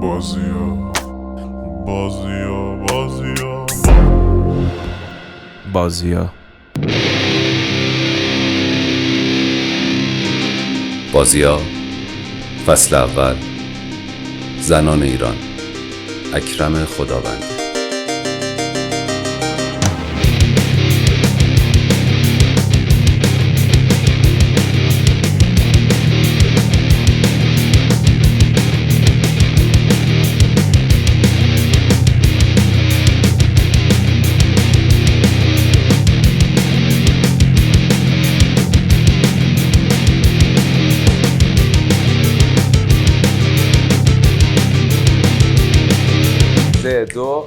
بازیا بازیا فصل اول. زنان ایران. اکرم خداوندی.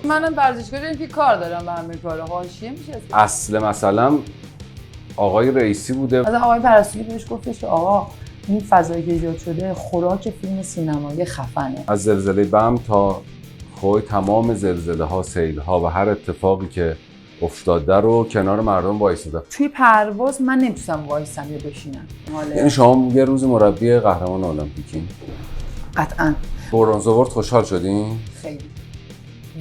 منم ورزشکار که کار دارم به همه کارا حاشیه میشه. اصل مثلا آقای رئیسی بوده. مثلا آقای پرستویی بهش گفتش که آقا این فضایی که ایجاد شده خوراک فیلم سینمایی خفنه. از زلزله بم تا تمام زلزله ها، سیل ها و هر اتفاقی که افتاده رو کنار مردم وایساده. توی پرواز من نمیتونم وایسم یا بشینم. یعنی شما یه روز مربی قهرمان المپیکین؟ قطعاً. برنز آورد خوشحال شدین؟ خیلی.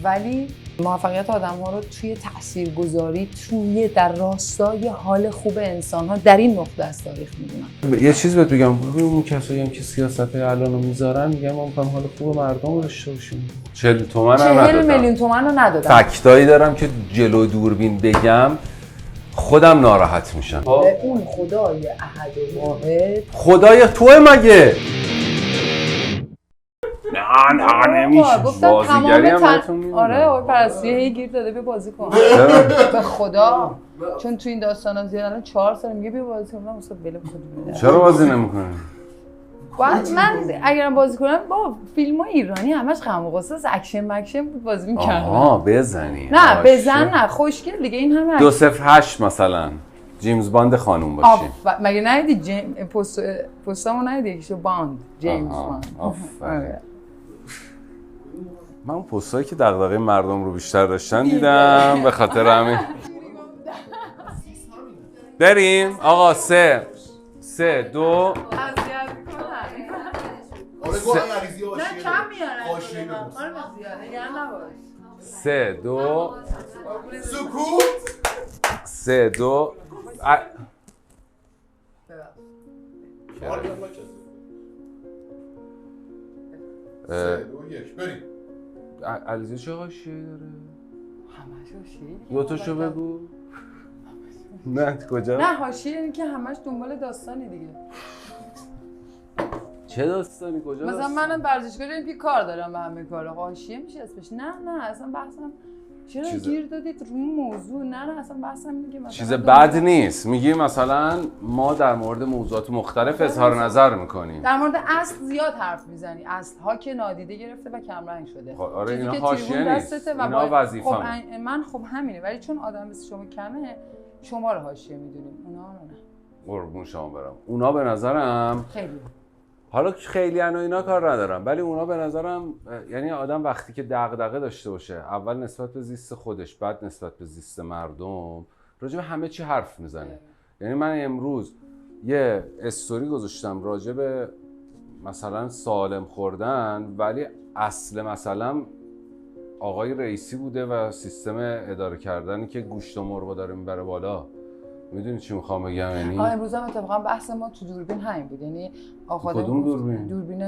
ولی موفقیت آدم‌ها رو توی تاثیرگذاری توی در راستای حال خوب انسان‌ها در این نقطه از تاریخ می‌دونم. یه چیز بهت بگم، اون کسایی هم که سیاست الانو میذارن میگن ما می‌خوایم حال خوب مردم رو داشته باشیم. 40 تومن هم ندادم. 40 میلیون تومن رو ندادم. فکتایی دارم که جلو دوربین بگم خودم ناراحت میشم. به اون خدای احد و واحد. خدای توه مگه؟ نه نمیشه. بازیگری هم بهتون میدونم. آره آقای پرستویی هی گیر داده بیا بازی کن. به خدا چون تو این داستانا زیاد الان 4 سال میگه بیا بازی کن. من اصلا بله خود. چرا بازی نمی‌کنی؟ من اگرم بازی کنم با فیلم‌های ایرانی همش غم و غصه است، اکشن بود بازی می‌کردم. آها بزنی. نه بزن نه خوشگل دیگه این همه 208 مثلا جیمز باند خانوم باشی. مگه ندیدی پستامو ندیدی یکیشو باند جیمز باند. من اون پستایی که دغدغه مردم رو بیشتر داشتن دیدم به خاطر همین. بریم آقا 3 2 نه کم میارن. آره زیاده نگران نباش. 3 2 سکوت 3 2 بریم. علیزه چه حاشیه‌ای داره؟ همش حاشیه. دو تاشو بگو. نه کجا؟ نه حاشیه اینه که همش دنبال داستانی دیگه. چه داستانی کجا؟ مثلا منم ورزشکارم که کار دارم به همه کارا حاشیه میشه اسمش. نه اصلا بحثم چرا گیر دادید رو موضوع؟ نه اصلا بحثم اینه که مثلا چیز بد نیست. میگی مثلا ما در مورد موضوعات مختلف اظهار نظر میکنیم. در مورد اصل زیاد حرف میزنی. اصل ها که نادیده گرفته و کمرنگ شده. آره اینا حاشیه نیست. اینا وظیفه‌مه. خب من خب همینه، ولی چون آدم مثل شما کمه شما رو حاشیه میدونیم. اونا نه. قربون شما برم. اونا به نظرم خیلی حالا خیلی اینا کار ندارم، ولی اونا به نظرم یعنی آدم وقتی که دغدغه داشته باشه، اول نسبت به زیست خودش، بعد نسبت به زیست مردم، راجع به همه چی حرف میزنه. یعنی من امروز یه استوری گذاشتم راجع به مثلا سالم خوردن، ولی اصل مثلا آقای رئیسی بوده و سیستم اداره کردنی که گوشت و مرغ داره میبره بالا. میدونی چی میخوام بگم؟ یعنی امروز هم اتفاقا بحث ما تو دوربین همین بود. یعنی آقا کدوم دوربین؟ دوربین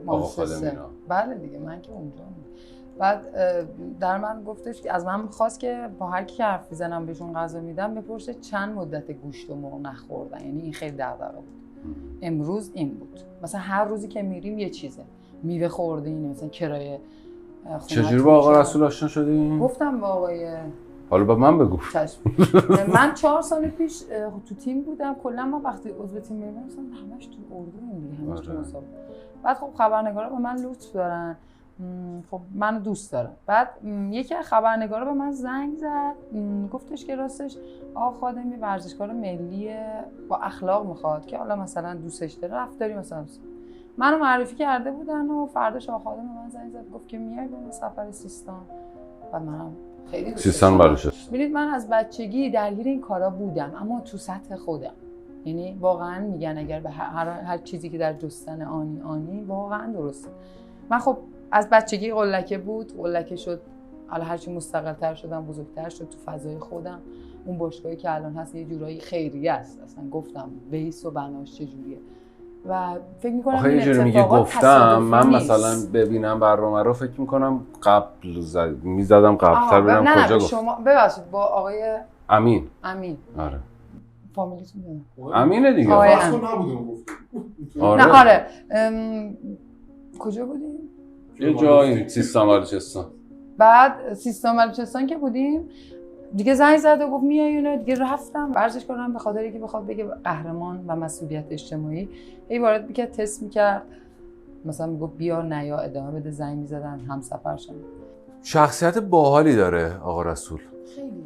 آقا خادمینا. بله دیگه من که اونجا بعد در من گفتش که از من خواست که با هر کی حرف میزنم بهشون غذا میدم بپرسه چند مدت گوشت و مرغ نخوردن. یعنی این خیلی دغدغه بود. امروز این بود. مثلا هر روزی که میریم یه چیزه. میوه خوردین، مثلا کرایه خونه. چجوری با آقا رسول آشنا شدین؟ گفتم با آقای حالا به من بگو. من 4 سال پیش تو تیم بودم. کلا ما وقتی عضو تیم میشم مثلا همش تو اردو دیگه، همش تو مسابقه. بعد خب خبرنگارا به من لطف دارن، خب منو دوست دارن. بعد یکی از خبرنگارا به من زنگ زد، گفتش که راستش آقا خادمی ورزشکار ملی با اخلاق میخواد که حالا مثلا دوستش داره رفتاری مثلا منو معرفی کرده بودن و فرداش آقا خادم به من زنگ زد گفت که میای با سفر سیستان. بعد منم خیلی سیستان بلوچستان. ببینید من از بچگی درگیر این کارا بودم، اما تو سطح خودم. یعنی واقعا میگن اگر به هر چیزی که در جستن آنی واقعا درسته. من خب از بچگی قلکه بود، قلکه شد، حالا هرچی مستقل‌تر شدم بزرگتر شد تو فضای خودم. اون باشگاهی که الان هست یه جورایی خیریه است، اصلا گفتم بیس و بناش چجوریه و فکر می‌کنم آخه یه جوری میگه گفتم من مثلا ببینم برنامه رو فکر می‌کنم قبل می‌زدم قبل‌تر ببینم کجا گفت. شما ببخشید با آقای امین. آره فامیلیتون میدونم امینه دیگه. واسه نبودم گفتم. آره. نه آره کجا بودیم؟ یه جایی سیستان بلوچستان. بعد سیستان بلوچستان که بودیم دیگه زنگ زد و گفت میای اینا، دیگه رفتم ورزش کردم به خاطر اینکه بخواد بگه قهرمان و مسئولیت اجتماعی. هی وارد میکرد تست میکرد، مثلا میگفت بیا نیا ادامه بده، زنگ میزدن همسفر شدن. شخصیت باحالی داره آقا رسول. خیلی.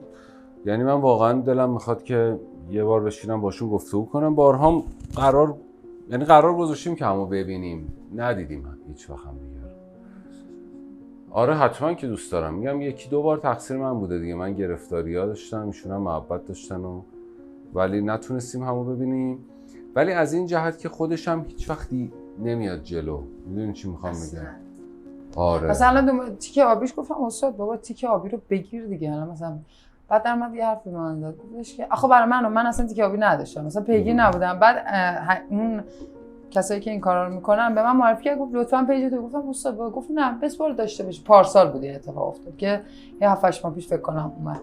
یعنی من واقعا دلم میخواد که یه بار بشینم باشون گفتگو کنم. بارها قرار گذاشتیم که همو ببینیم، ندیدیم هیچ وقت هم دیگه. آره حتما که دوست دارم. میگم یکی دو بار تقصیر من بوده دیگه، من گرفتاری‌ها داشتم، ایشون هم محبت داشتن ولی نتونستیم همو ببینیم. ولی از این جهت که خودش هم هیچ وقتی نمیاد جلو. میدونی چی میخوام بگم؟ آره مثلا تیکه آبیش گفتم استاد بابا تیکه آبی رو بگیر دیگه. الان مثلا بعد در من یه حرف به من زد، گفتش که آخه برای من اصلا تیکه آبی نداشتم، مثلا پیگیر نبودم. بعد اون کسایی که این کارا رو میکنن به من معرفی کرد، گفت لطفاً پیجتو. گفتم استاد بابا، گفت نه بسپار داشته باشی. پارسال بود این اتفاق افتاد که یه 7-8 ماه پیش فکر کنم اومد.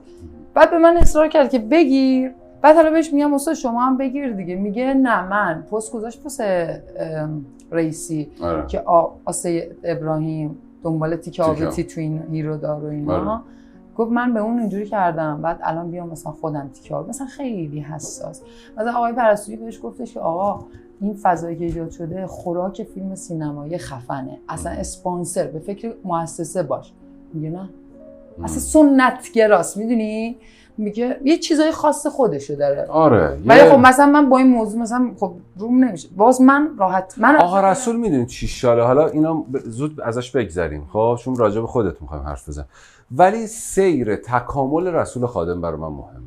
بعد به من اصرار کرد که بگیر. بعد حالا بهش میگم استاد شما هم بگیر دیگه. میگه نه من پست گذاشت واسه رئیسی که آسه ابراهیم دنبال تیکه آبی تو این هیرو دار و اینا. گفت من به اون اینجوری کردم، بعد الان بیام مثلا خودم تیکه آبی. مثلا خیلی حساس. مثلا آقای پرستویی بهش گفتش که آقا این فضایی که ایجاد شده خوراک فیلم سینمایی خفنه، اصلا اسپانسر به فکر مؤسسه باش. میگه نه اصلا سنتگراست، میدونی، میگه یه چیزای خاص خودشو داره. آره ولی خب مثلا من با این موضوع مثلا خب روم نمیشه، باز من راحت. من آقا رسول میدونید چی شاله، حالا اینا زود ازش بگذریم خب، چون راجع به خودت میخوایم حرف بزنیم. ولی سیر تکامل رسول خادم برای من مهمه.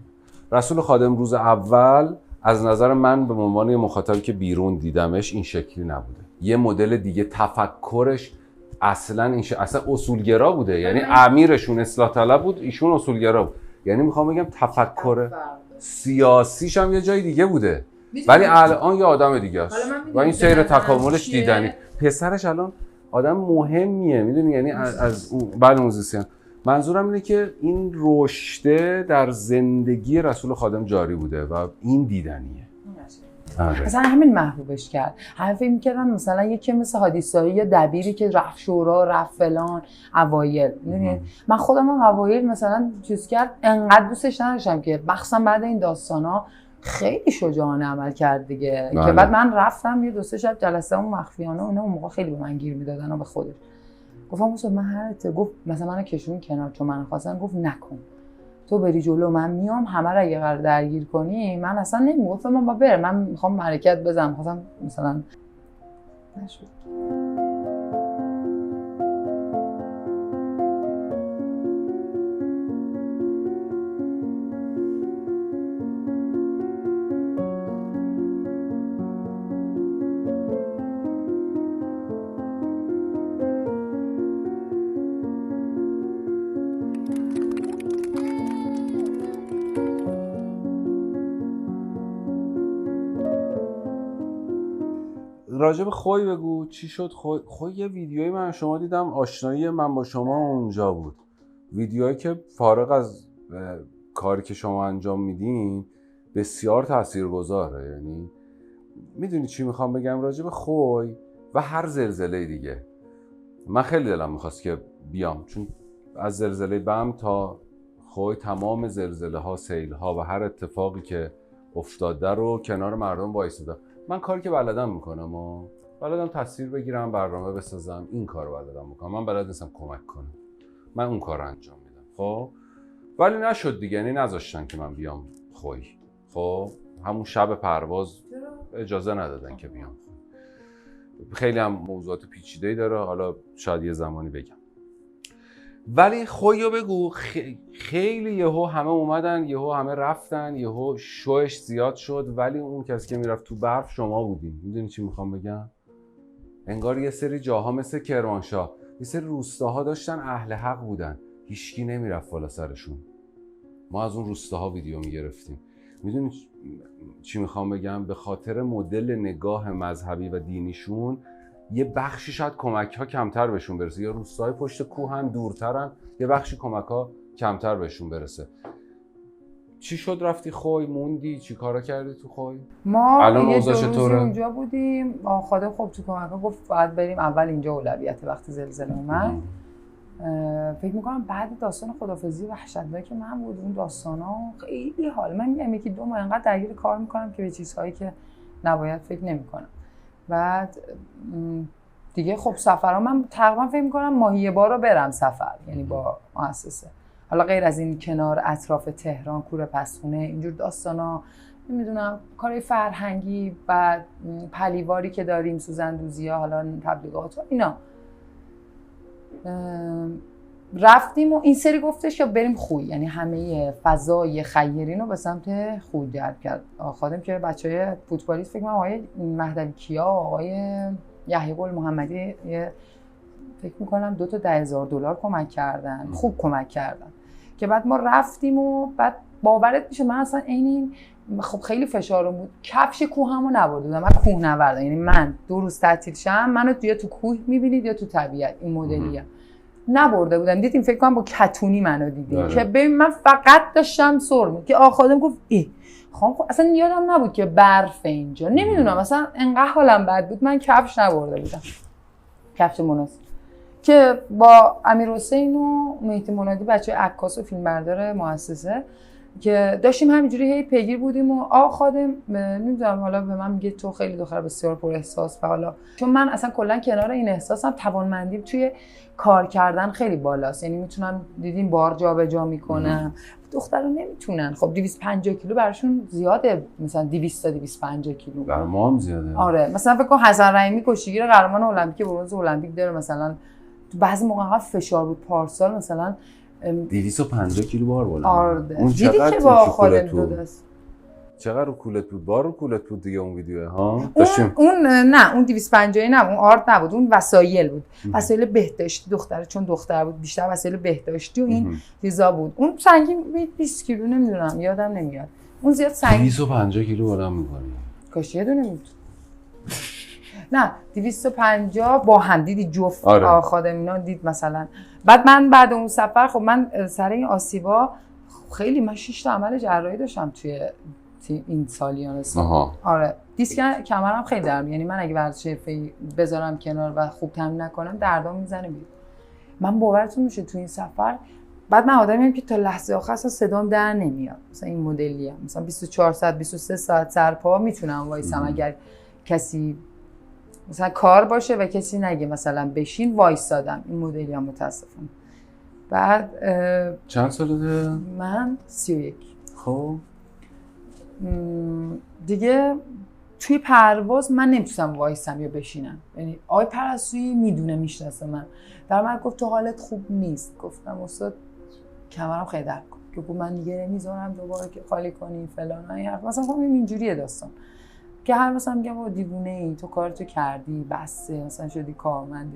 رسول خادم روز اول از نظر من به عنوان مخاطبی که بیرون دیدمش این شکلی نبوده. یه مدل دیگه تفکرش اصلا اصلا اصولگرا بوده. یعنی امیرشون اصلاح طلب بود، ایشون اصولگرا بود. یعنی میخوام بگم تفکر سیاسیش هم یه جای دیگه بوده، ولی الان یه آدم دیگه است و این سیر تکاملش دیدنی. پسرش الان آدم مهمیه، میدونی، یعنی از بعد موزیسین. منظورم اینه که این رشته در زندگی رسول خادم جاری بوده و این دیدنیه. مثلا همین محبوبش کرد. همه فکر می‌کردن مثلا یکی مثل حادیثایی یا دبیری که رفت شورا رفت فلان اوایل. می‌دونید من خودم هم اوایل مثلا چیز کرد انقدر دوستش نداشتم که مخصوصا بعد این داستانا خیلی شجاعانه عمل کرد دیگه. که بعد من رفتم یه 2-3 شب جلسه اون مخفیانه و اون موقع خیلی به من گیر میدادن و به خودش گفتم استاد من هرته. گفت مثلا منو کشون کنار چون من خواستم، گفت نکن تو بری جلو من میام، همه رو اگه قرار درگیر کنی من اصلا نمیگفتم من با برم، من میخوام حرکت بزنم، خواستم مثلا نشد. راجب خوی بگو چی شد. خوی یه ویدیویی من شما دیدم، آشنایی من با شما اونجا بود. ویدیوهایی که فارغ از کاری که شما انجام میدین بسیار تاثیرگذاره. یعنی میدونی چی میخوام بگم راجب خوی و هر زلزله دیگه. من خیلی دلم میخواست که بیام، چون از زلزله بم تا خوی تمام زلزله ها، سیل ها و هر اتفاقی که افتاده رو کنار مردم وایسادم. من کاری که بلدم میکنم و بلدم تصویر بگیرم، برنامه بسازم، این کار رو بلدم میکنم. من بلد نیستم کمک کنم، من اون کار رو انجام میدم. خب ولی نشد دیگه، یعنی نذاشتن که من بیام خوی. خب همون شب پرواز اجازه ندادن که بیام. خیلی هم موضوعات پیچیده‌ای داره، حالا شاید یه زمانی بگم. ولی خویو بگو خیلی یهو همه اومدن، یهو همه رفتن، یهو شوش زیاد شد، ولی اون کسی که میرفت تو برف شما بودین. میدونی چی میخوام بگم؟ انگار یه سری جاها مثل کرمانشاه یه سری روستاها داشتن اهل حق بودن، هیچکی نمیرفت بالا سرشون. ما از اون روستاها ویدیو میگرفتیم. میدونی چی میخوام بگم؟ به خاطر مدل نگاه مذهبی و دینیشون یه بخشی شاید کمک ها کمتر بهشون برسه، یا روستاهای پشت کوهن دورترن، یه بخشی کمک ها کمتر بهشون برسه. چی شد رفتی خوی موندی؟ چی کارا کردی تو خوی؟ ما الان یه اوضاع دو روزی چطوره؟ اونجا بودیم. خدا خب تو کمک‌ها گفت باید بریم اول اینجا اولویت وقتی زلزله اومد. فکر میکنم بعد داستان خدافظی وحشتناک من بود، اون داستانا خیلی حال من میگم یکی دو ماه انقدر درگیر کار میکنم که به چیزهایی که نباید فکر نمیکنم. بعد دیگه خب سفرها من تقریبا فکر میکنم ماهی یه بار رو برم سفر، یعنی با مؤسسه. حالا غیر از این کنار اطراف تهران، کوره پسخونه، اینجور داستانا، نمیدونم کارهای فرهنگی و پلیواری که داریم، سوزندوزی‌ها، حالا تبلیغات و اینا. رفتیم و این سری گفتش که بریم خوی، یعنی همه فضای خیرین رو به سمت خوی جلب کرد. خادم که بچهای فوتبالیست فکر کنم آقای مهدوی کیا، آقای یحیی قل محمدی فکر میکنم 2 تا $10,000 کمک کردن، خوب کمک کردن. که بعد ما رفتیم و بعد باورت میشه من اصلا این خب خیلی فشارم بود، کفش کوهمو نبرده بودم، من کوه نوردم، یعنی من 2 روز تعطیل شم منو یا تو کوه میبینید یا تو طبیعت، این مدلیه نبرده بودم. دیدیم فکر کنم با کتونی منو دیدیم که ببین من فقط داشتم سرم که خادم گفت ای خب اصلا یادم نبود که برف اینجا، نمیدونم اصلا انقدر حالم بد بود من کفش نبرده بودم، کفش مناسب. که با امیرحسین و مهدی منادی بچه عکاس و فیلمبردار مؤسسه که داشتیم همینجوری هی پیگیر بودیم و خادم نمیدونم حالا به من میگه تو خیلی دختر بسیار پر احساس و حالا چون من اصلا کلا کنار این احساسم توانمندیم توی کار کردن خیلی بالاست، یعنی میتونم دیدیم بار جابجا میکنم، دخترا نمیتونن. خب 250 کیلو براشون زیاده، مثلا 200 تا 250 کیلو برای ما هم زیاده. آره مثلا فکر کن حسن رحیمی کشتیگیر قهرمان المپیک برنز المپیک داره، مثلا تو بعضی موقع‌ها فشار بود، پارسال مثلا 250 کیلو بار بلند. آره اون دیدی که با خادم دو دست چقدر رو کولت بود؟ بار رو کولت بود دیگه اون ویدیو ها داشتیم. اون نه اون 250 نه، اون آرد نبود، اون وسایل بود، وسایل بهداشتی دختره، چون دختر بود بیشتر وسایل بهداشتی و این چیزا بود. اون سنگین 20 کیلو نمیدونم یادم نمیاد، اون زیاد سنگین 250 کیلو بلند می‌کنه. کاش یه دونه بود. نه 250 با هم دیدی جفت. آره. خادم اینا دید مثلا. بعد من بعد اون سفر خب من سر این آسیبا خیلی من 6 تا عمل جراحی داشتم توی این سالیان سال. آره دیسک کمرم خیلی درد، یعنی من اگه ورزش حرفه‌ای بذارم کنار و خوب تمرین نکنم دردام میزنه بیرون. من باورتون میشه تو این سفر بعد من آدمیم که تا لحظه آخر اصلا صدام در نمیاد، مثلا این مدلیه، مثلا 24 ساعت 23 ساعت سرپا میتونم وایسم اگر کسی مثلا کار باشه و کسی نگه مثلا بشین وایسادم، این مدلی هم متاسفم. بعد چند سالته؟ من 31. خب دیگه توی پرواز من نمیتونم وایسم یا بشینم، یعنی آقای پرستویی میدونه میشناسه من، در من گفت تو حالت خوب نیست، گفتم استاد کمرم خیلی درد کن، که گفت من دیگه نمیذارم دوباره که خالی کنی فلان این حرف، مثلا خب اینجوریه داستان که هر مثلا میگم با دیوونه ای تو کارتو کردی بسه مثلا شدی کارمند،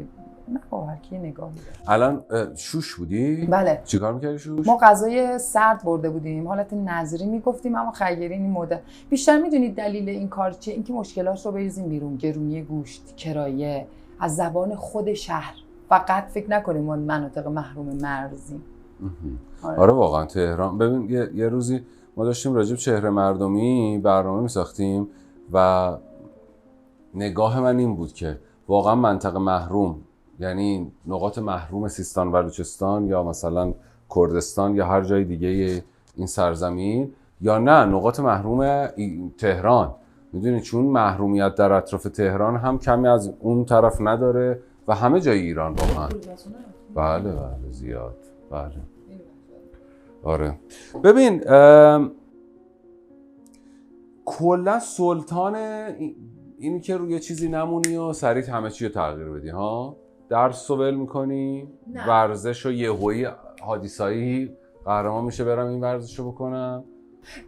نه هر کی نگاه میده. الان شوش بودی؟ بله. چیکار می‌کردی شوش؟ ما غذای سرد برده بودیم، حالت نظری میگفتیم، اما خیرین این مدت بیشتر میدونید دلیل این کار چیه؟ اینکه مشکلات رو بریزیم بیرون، گرونی گوشت، کرایه، از زبان خود شهر، فقط فکر نکنیم ما مناطق محروم مرزیم. آره واقعا تهران ببین یه روزی ما داشتیم راجع به چهره مردمی برنامه میساختیم و نگاه من این بود که واقعا منطقه محروم یعنی نقاط محروم سیستان و بلوچستان یا مثلا کردستان یا هر جای دیگه این سرزمین، یا نه نقاط محروم تهران، میدونی چون محرومیت در اطراف تهران هم کمی از اون طرف نداره و همه جای ایران واقعا. بله زیاد. بله آره ببین کلا سلطان اینی که روی چیزی نمونی و سریع همه چی رو تغییر بدی ها، درس رو ول میکنی، ورزش و یهویی حادثایی قهرمان میشه برم این ورزش رو بکنم،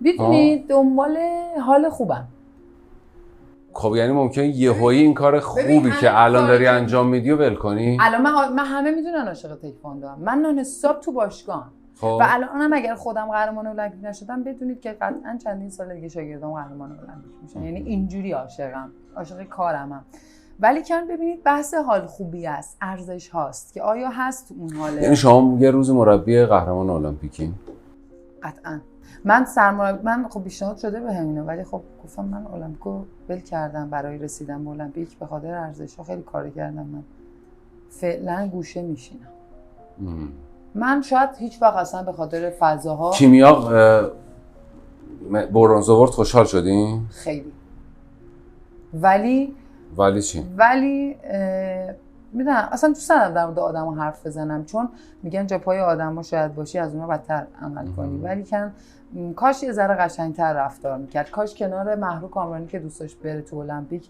میدونی دنبال حال خوبم. خب یعنی ممکنه یهویی این کار خوبی که الان داری انجام میدی و ول کنی؟ الان من همه میدونن عاشق تکواندو ام. من نان استاپ تو باشگاه خب. و الانم اگر خودم قهرمان المپیک نشدم بدونید که قطعا چندین سال دیگه شاگردام قهرمان المپیک میشن. یعنی اینجوری عاشقم، عاشق کارمم. ولی کن ببینید بحث حال خوبی است، ارزش هاست که آیا هست تو اون حاله. یعنی شما یه روز مربی قهرمان المپیکی؟ قطعا. من سرمربی، من خب پیشنهاد شده به همینه، ولی خب گفتم من المپیکو ول کردم برای رسیدن به المپیک، به خاطر ارزش‌ها خیلی کار کردم. من فعلا گوشه میشینم. من شاید هیچ وقت اصلا به خاطر فضاها کیمیا برنز آورد خوشحال شدین؟ خیلی. ولی چی؟ ولی میدونم اصلا دوست ندارم در مورد آدم‌ها حرف بزنم، چون میگن جا پای آدم‌ها شاید باشی از اونها بدتر عمل کنی. ولی کاش یه ذره قشنگ‌تر رفتار میکرد. کاش کنار مهرو کامرانی که دوست داشت بره تو المپیک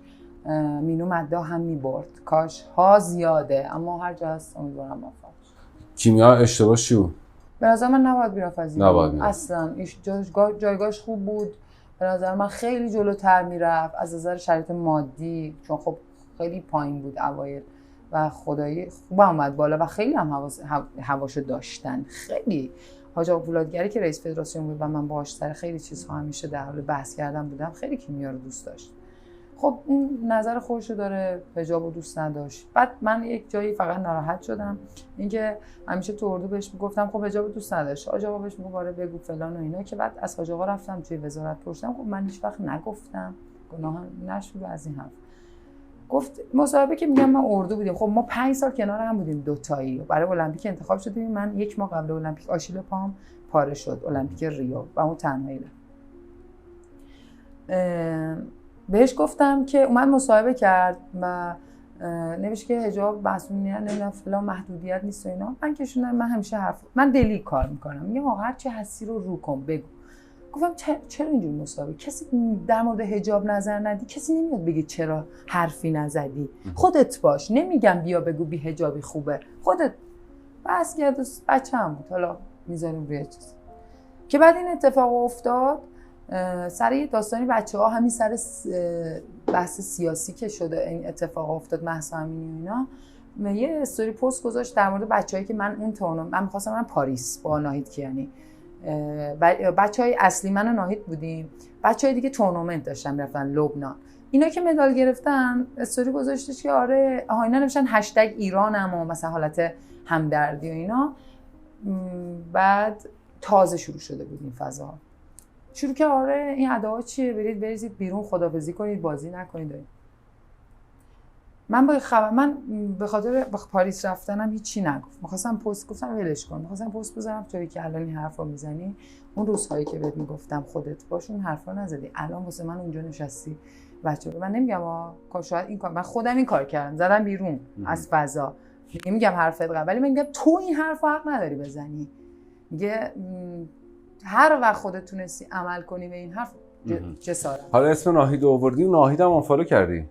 مینو مدا هم میبرد. کاش ها زیاده، اما هر جا هست امیدوارم موفق شه. کیمیا اشتباهش چی بود؟ به نظر من نباید میرفت اصلا جایگاهش خوب بود. به نظر من خیلی جلوتر میرفت از نظر شرایط مادی، چون خب خیلی پایین بود اوایل و خدایی خوب اومد بالا و خیلی هم هواشو داشتن. خیلی حاج آقا پولادگری که رئیس فدراسیون بود و من باهاش سر خیلی چیزها همیشه در حال بحث کردن بودم، خیلی کیمیا رو دوست داشت. خب اون نظر خودشو داره، حجابو دوست نداشت. بعد من یک جایی فقط ناراحت شدم، اینکه همیشه تو اردو بهش میگفتم خب حجابو دوست نداشت، حاج آقا بهش میگفت آره بگو فلان و اینا، که بعد از حاج آقا رفتم توی وزارت پرسیدم خب من هیچ وقت نگفتم، گناه نشد از این حرف. گفت مصاحبه که میگم من اردو بودیم، خب ما 5 سال کنار هم بودیم دوتایی، برای المپیک انتخاب شدیم. من 1 ماه قبل المپیک آشیل پام پاره شد، المپیک ریو، و اون تنهایی بهش گفتم که اومد مصاحبه کرد و نوشت که حجاب مسئولیت نمیدونم فلان محدودیت نیست و اینا. من کشوندم، من همیشه من دلی کار میکنم، میگم آقا هر چی هستی رو کن بگو. گفتم چرا اینجوری مصاحبه؟ کسی در مورد حجاب نظر ندی، کسی نمیاد بگه چرا حرفی نزدی، خودت باش. نمیگم بیا بگو بی حجابی خوبه، خودت بس کرد. بچه‌ام بود، حالا میذاریم روی چیز که بعد این اتفاق افتاد. سر یه داستانی بچه‌ها همین سر بحث سیاسی که شده این اتفاق افتاد، مهسا امینی و اینا، یه استوری پست گذاشت در مورد بچه‌هایی که من اون تورنمنت من می‌خواستم برم پاریس با ناهید کیانی. بچه‌های اصلی من و ناهید بودیم، بچه‌های دیگه تورنمنت داشتن می‌رفتن لبنان. اینا که مدال گرفتن استوری گذاشتش که آره اینا نوشتن هشتگ ایرانم و مثلا حالت همدردی و اینا. بعد تازه شروع شده بود این فضا، شروع که آره این ادعا چیه، بریزید بیرون، خدافظی کنید، بازی نکنید. من به خاطر پاریس رفتنم هیچی نگفت. می‌خواستم پست، گفتم ولش کن، می‌خواستم پست بذارم توی که الان این حرفا میزنی، اون روزهایی که بهت میگفتم خودت باش اون حرفا نزدی، الان واسه من اونجا نشستی. بچه‌ها من نمیگم شاید این کار، من خودم این کار کردم، زدم بیرون از فضا. نمیگم حرفت غلط، ولی من میگم تو این حرفو حق نداری بزنی. میگه هر وقت خودت تونستی عمل کنی به این حرف جسارت. حالا اسم ناهید آوردی، ناهید هم آنفالو کردی.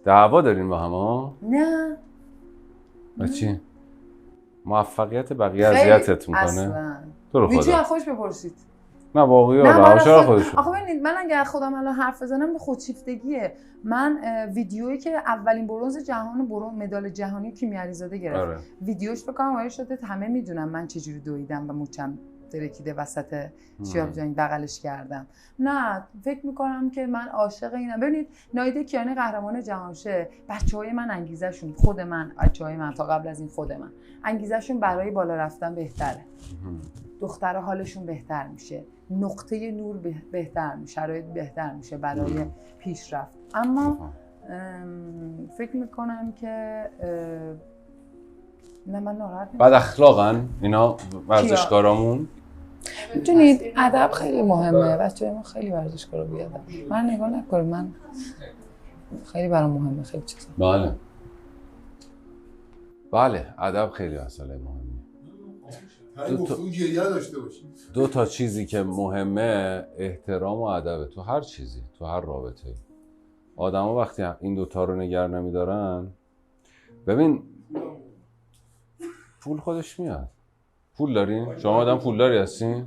دعوا دارین با هم ها؟ نه. چی؟ موفقیت بقیه اذیتت میکنه؟ اصلا. تو رو خدا. میتونی از خودش بپرسید. نه واقعی عاشق خودش. آخه ببینید من اگه خودم الان حرف بزنم به خودشیفتگیه. من ویدیویی که اولین برنز جهان مدال جهانی کیمیا علیزاده گرفت. آره. ویدیوش فکر کنم وایرال شده، همه میدونن من چجوری دویدم و موچم ترکیده وسط شیاب جان بغلش کردم. نه فکر میکنم که من عاشق اینم. ببینید ناهید کیانی قهرمان جهان شه، بچهای من انگیزشون، خود من بچهای من تا قبل از این خود من انگیزشون برای بالا رفتن بهتره. دخترها حالشون بهتر میشه، نقطه نور بهتر میشه، شرایط بهتر میشه برای پیشرفت. اما فکر میکنم که نه من ناراحت بعد اخلاقن اینا ورزشکارامون. میدونید ادب خیلی مهمه، بچه‌های ما خیلی ورزشکارا بیادب. من نگاه نکنید، من خیلی برام مهمه خیلی چیزا. بله ادب خیلی مسئله مهمه. دو تا چیزی که مهمه احترام و ادبه تو هر چیزی، تو هر رابطه‌ای. آدما وقتی این دوتا رو نگه نمی‌دارن، ببین پول خودش میاد. پول دارین؟ شما آدم پولداری هستین؟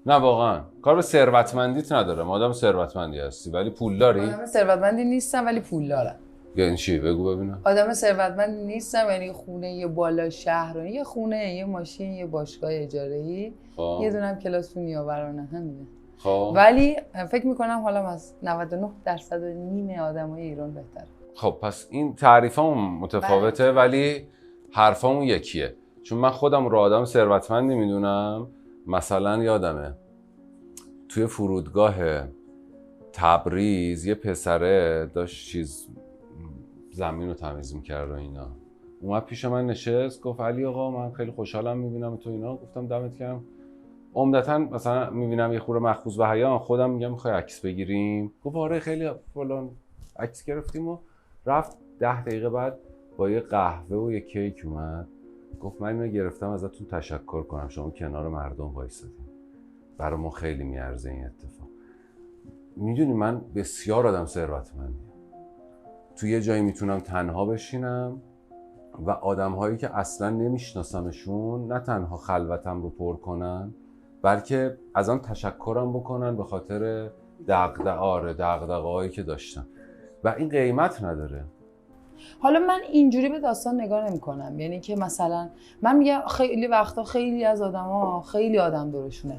نه واقعا کار به ثروتمندیت ندارم. آدم ثروتمندی هستی ولی پول داری؟ آدم ثروتمندی نیستم ولی پول دارم. یعنی چی؟ بگو ببینم. آدم ثروتمندی نیستم یعنی خونه یه بالا شهر، یه خونه، یه ماشین، یه باشگاه اجاره‌ای، یه دونم کلاس تو نیاورانه، همینه. خب ولی فکر میکنم حالا از 99% نیم آدمای ایران بهتره. خب پس این تعریفمون متفاوته ولی حرفمون یکیه. چون من خودم رو آدم ثروتمندی میدونم. مثلا یادمه توی فرودگاه تبریز یه پسره داشت زمین رو تمیز میکرد و اینا. اومد پیش من نشست گفت علی آقا من خیلی خوشحالم میبینم تو اینا. گفتم دمت گرم. عمدتاً مثلا میبینم یه خورده مخصوص به حیا، خودم میگم میخوای عکس بگیریم؟ گفت آره خیلی فلان. عکس گرفتیم و رفت. 10 دقیقه بعد با یه قهوه و یه کیک اومد گفت من اینو گرفتم ازتون تشکر کنم، شما کنار مردم وایسادین، برای ما خیلی میارزه این اتفاق. میدونی من بسیار آدم ثروتمندیم. تو یه جایی میتونم تنها بشینم و آدم‌هایی که اصلا نمیشناسمشون نه تنها خلوتم رو پر بلکه ازم تشکرم بکنن به خاطر دغدغه‌هایی که داشتم و این قیمت نداره. حالا من اینجوری به داستان نگاه نمی‌کنم، یعنی که مثلا من میگم خیلی وقتا خیلی از آدما خیلی آدم دورشونه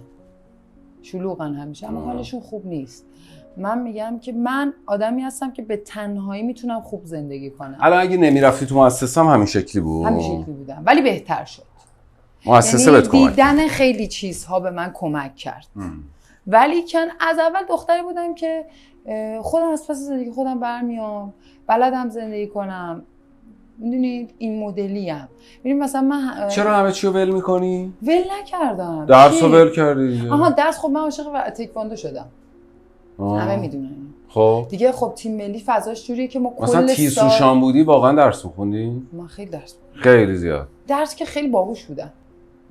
شلوغن همیشه اما حالشون خوب نیست. من میگم که من آدمی هستم که به تنهایی میتونم خوب زندگی کنم. الان اگه نمیرفتی تو مؤسسه هم همین شکلی بود؟ همین شکلی بودم ولی بهتر شد. مؤسسه یعنی بهت کمک دیدن خیلی چیزها به من کمک کرد. ولی کن از اول دختری بودم که خودم از پس زندگی خودم برمیام، بلدم زندگی کنم. میدونید این مدلیم. ببین مثلا من چرا همه چی رو ول میکنی؟ ول نکردم. درس رو ول کردی؟ آها درس. خب من عاشق تکواندو شدم. همه میدونن. خب دیگه خب تیم ملی فضاش جوریه که ما کل مثلا تیزهوشان بودی واقعا درس میخوندی؟ من خیلی درس میخوندم. خیلی زیاد. درس که خیلی باهوش بودم.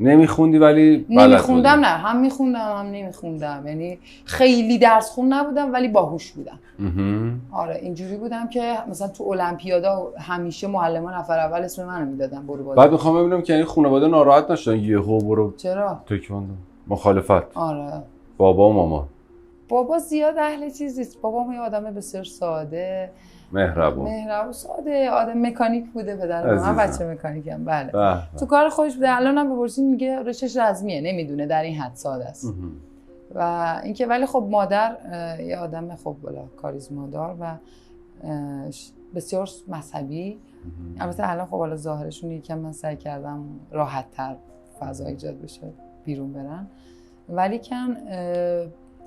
نمیخوندی ولی نمیخوندم نه، هم میخوندم هم نمیخوندم. یعنی خیلی درس خون نبودم ولی باهوش بودم. آره اینجوری بودم که مثلا تو المپیادا همیشه معلمان نفر اول اسم منو میدادن برو بالا. بعد میخوام ببینم که این خانواده ناراحت نشدن یهو برو چرا؟ تکواندو. مخالفت. آره. بابا و مامان. بابا زیاد اهل چیزی است. بابام یه آدم بسیار ساده، مهربون ساده، آدم مکانیک بوده پدرم. من بچه مکانیکم. بله. تو کار خودش بوده. الانم بپرسین میگه رشتش رزمیه، نمیدونه در این حد ساده است. و اینکه ولی خب مادر یه آدم خب بالا کاریزمادار و بسیار مذهبی. البته الان خب حالا ظاهرشون یکم من سعی کردم راحت‌تر فضا ایجاد بشه بیرون برن، ولی کن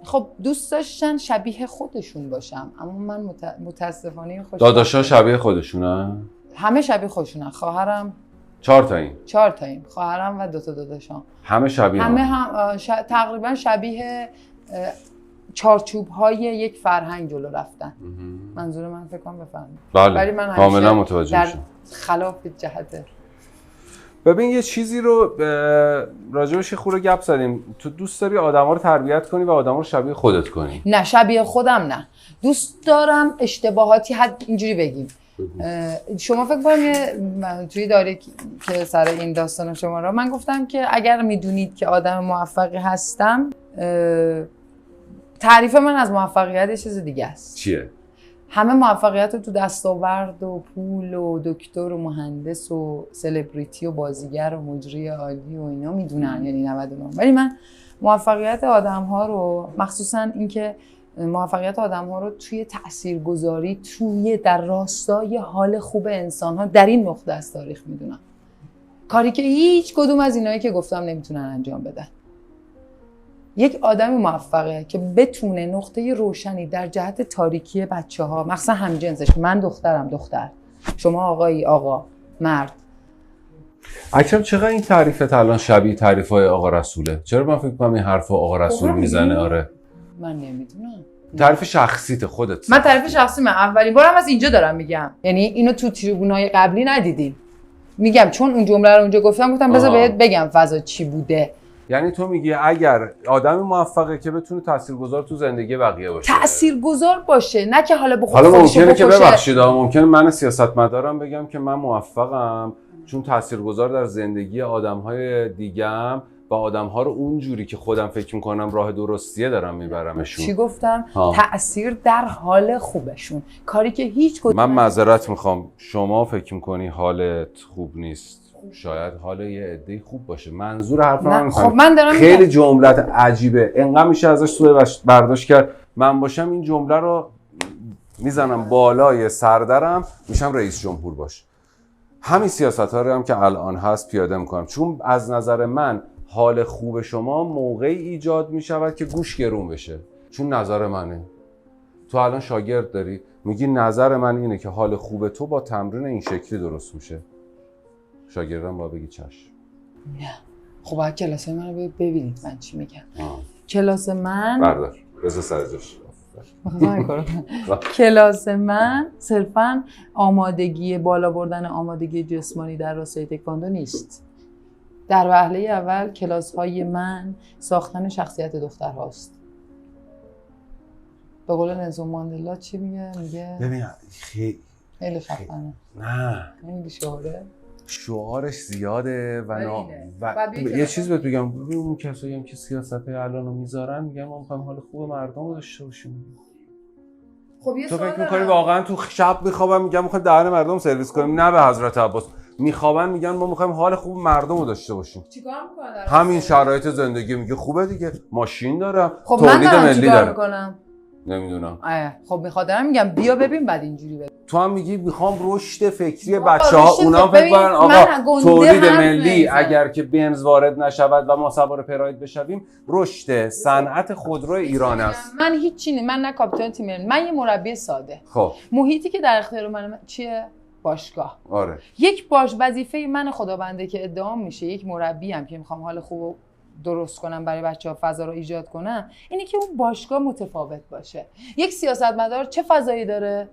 خب دوست داشتن شبیه خودشون باشم، اما من متاسفانه داداشا شبیه خودشونن؟ همه شبیه خودشونن. خواهرم 4 تاییم خواهرم و 2 تا داداشام همه شبیه هم تقریبا شبیه چارچوب‌های یک فرهنگ جلو رفتن. منظور من فکر کنم بفهمید. بله ولی من کاملا متوجه میشم. خلاف جهت. ببین یه چیزی رو راجبش یه خورده گپ زدیم. تو دوست داری آدما رو تربیت کنی و آدما رو شبیه خودت کنی؟ نه شبیه خودم نه. دوست دارم اشتباهاتی حد اینجوری بگیم. شما فکر کنم توی داره که سر این داستان شما را من گفتم که اگر میدونید که آدم موفقی هستم، تعریف من از موفقیت یه چیز دیگه است. چیه؟ همه موفقیت رو تو دستاورد و پول و دکتر و مهندس و سلبریتی و بازیگر و مجری عالی و اینا میدونن، یعنی 99. ولی من موفقیت آدم‌ها رو، مخصوصا اینکه موفقیت آدم‌ها رو توی تاثیرگذاری توی در راستای حال خوب انسان‌ها در این نقطه از تاریخ میدونم. کاری که هیچ کدوم از اینایی که گفتم نمیتونن انجام بدن. یک آدم موفقه که بتونه نقطه روشنی در جهت تاریکی بچه‌ها، مخصوصا همجنسش، من دخترم دختر، شما آقایی آقا، مرد. اکرم چقدر این تعریفت الان شبیه تعریف‌های آقا رسوله؟ چرا من فکر کنم این حرفو آقا رسول میزنه؟ آره من نمیدونم. تعریف شخصیت خودت. من تعریف شخصی من اولین بارم از اینجا دارم میگم، یعنی اینو تو تریبونای قبلی ندیدین. میگم چون اون جمله رو اونجا گفتم بذار بهت بگم فضا چی بوده. یعنی تو میگی اگر آدم موفقه که بتونه تاثیرگذار تو زندگی بقیه باشه، تاثیرگذار باشه، نه که حالا حالا ممکنه که ببخشید ممکنه من سیاستمدارم بگم که من موفقم چون تاثیرگذار در زندگی آدم‌های دیگه‌ام و و آدم‌ها رو اونجوری که خودم فکر می‌کنم راه درستیه دارم میبرمشون. چی گفتم؟ تأثیر در حال خوبشون، کاری که هیچ کدوم. من معذرت میخوام، شما فکر می‌کنی حالت خوب نیست، شاید حال یه عده‌ای خوب باشه. منظور حرف من خب من دارم خیلی جملت عجیبه، انقدر میشه ازش سوء برداشت کرد. من باشم این جمله رو میزنم بالای سردرم، میشم رئیس جمهور باش. همین سیاست‌ها رو هم که الان هست پیاده میکنم، چون از نظر من حال خوب شما موقعی ایجاد میشود که گوش گرون بشه. چون نظر منه. تو الان شاگرد داری میگی نظر من اینه که حال خوب تو با تمرین این شکلی درست میشه. شاگردم باید بگی چشم. نه خب باید کلاس من رو ببینید من چی میگم. کلاس من بردار بذار سر جاش. کلاس من صرفاً آمادگی بالا بردن آمادگی جسمانی در راستای تکواندو نیست. در وهله اول کلاس های من ساختن شخصیت دختر هاست. به قول نلسون ماندلا چی میگه؟ ببین خیلی خفنه. نه خیلی شعارش زیاده و یه چیز بهت بگم، ببین اون کسایی هم که سیاست‌های الان رو میذارن میگن ما می‌خوایم حال خوب مردم رو داشته باشیم. خب تو فکر می‌کنی واقعا تو شب می‌خوابن میگن می‌خوایم دهن مردم سرویس کنیم؟ نه به حضرت عباس، می‌خوابن میگن ما می‌خوایم حال خوب مردم رو داشته باشیم. چیکار می‌کنن؟ همین شرایط زندگی میگه خوبه دیگه، ماشین دارم، خب تولید ملی دارم. من نمیدونم. خب میخواد دارم میگم بیا ببین بعد اینجوری بگم. تو هم میگی میخوام رشد فکری بچه‌ها، اونا فکر کنن آقا تولید ملی اگر که بنز وارد نشود و ما سوار پراید بشویم رشد صنعت خودرو ایران است. من هیچی من نه کاپیتان تیم، من یه مربی ساده. خب محیطی که در اختیار من چیه؟ باشگاه. آره. یک وظیفه من خداونده که ادعا میشه یک مربی هم که میخوام حال خوب درست کنم برای بچه‌ها، فضا رو ایجاد کنم، اینه که اون باشگاه متفاوت باشه. یک سیاستمدار چه فضایی داره؟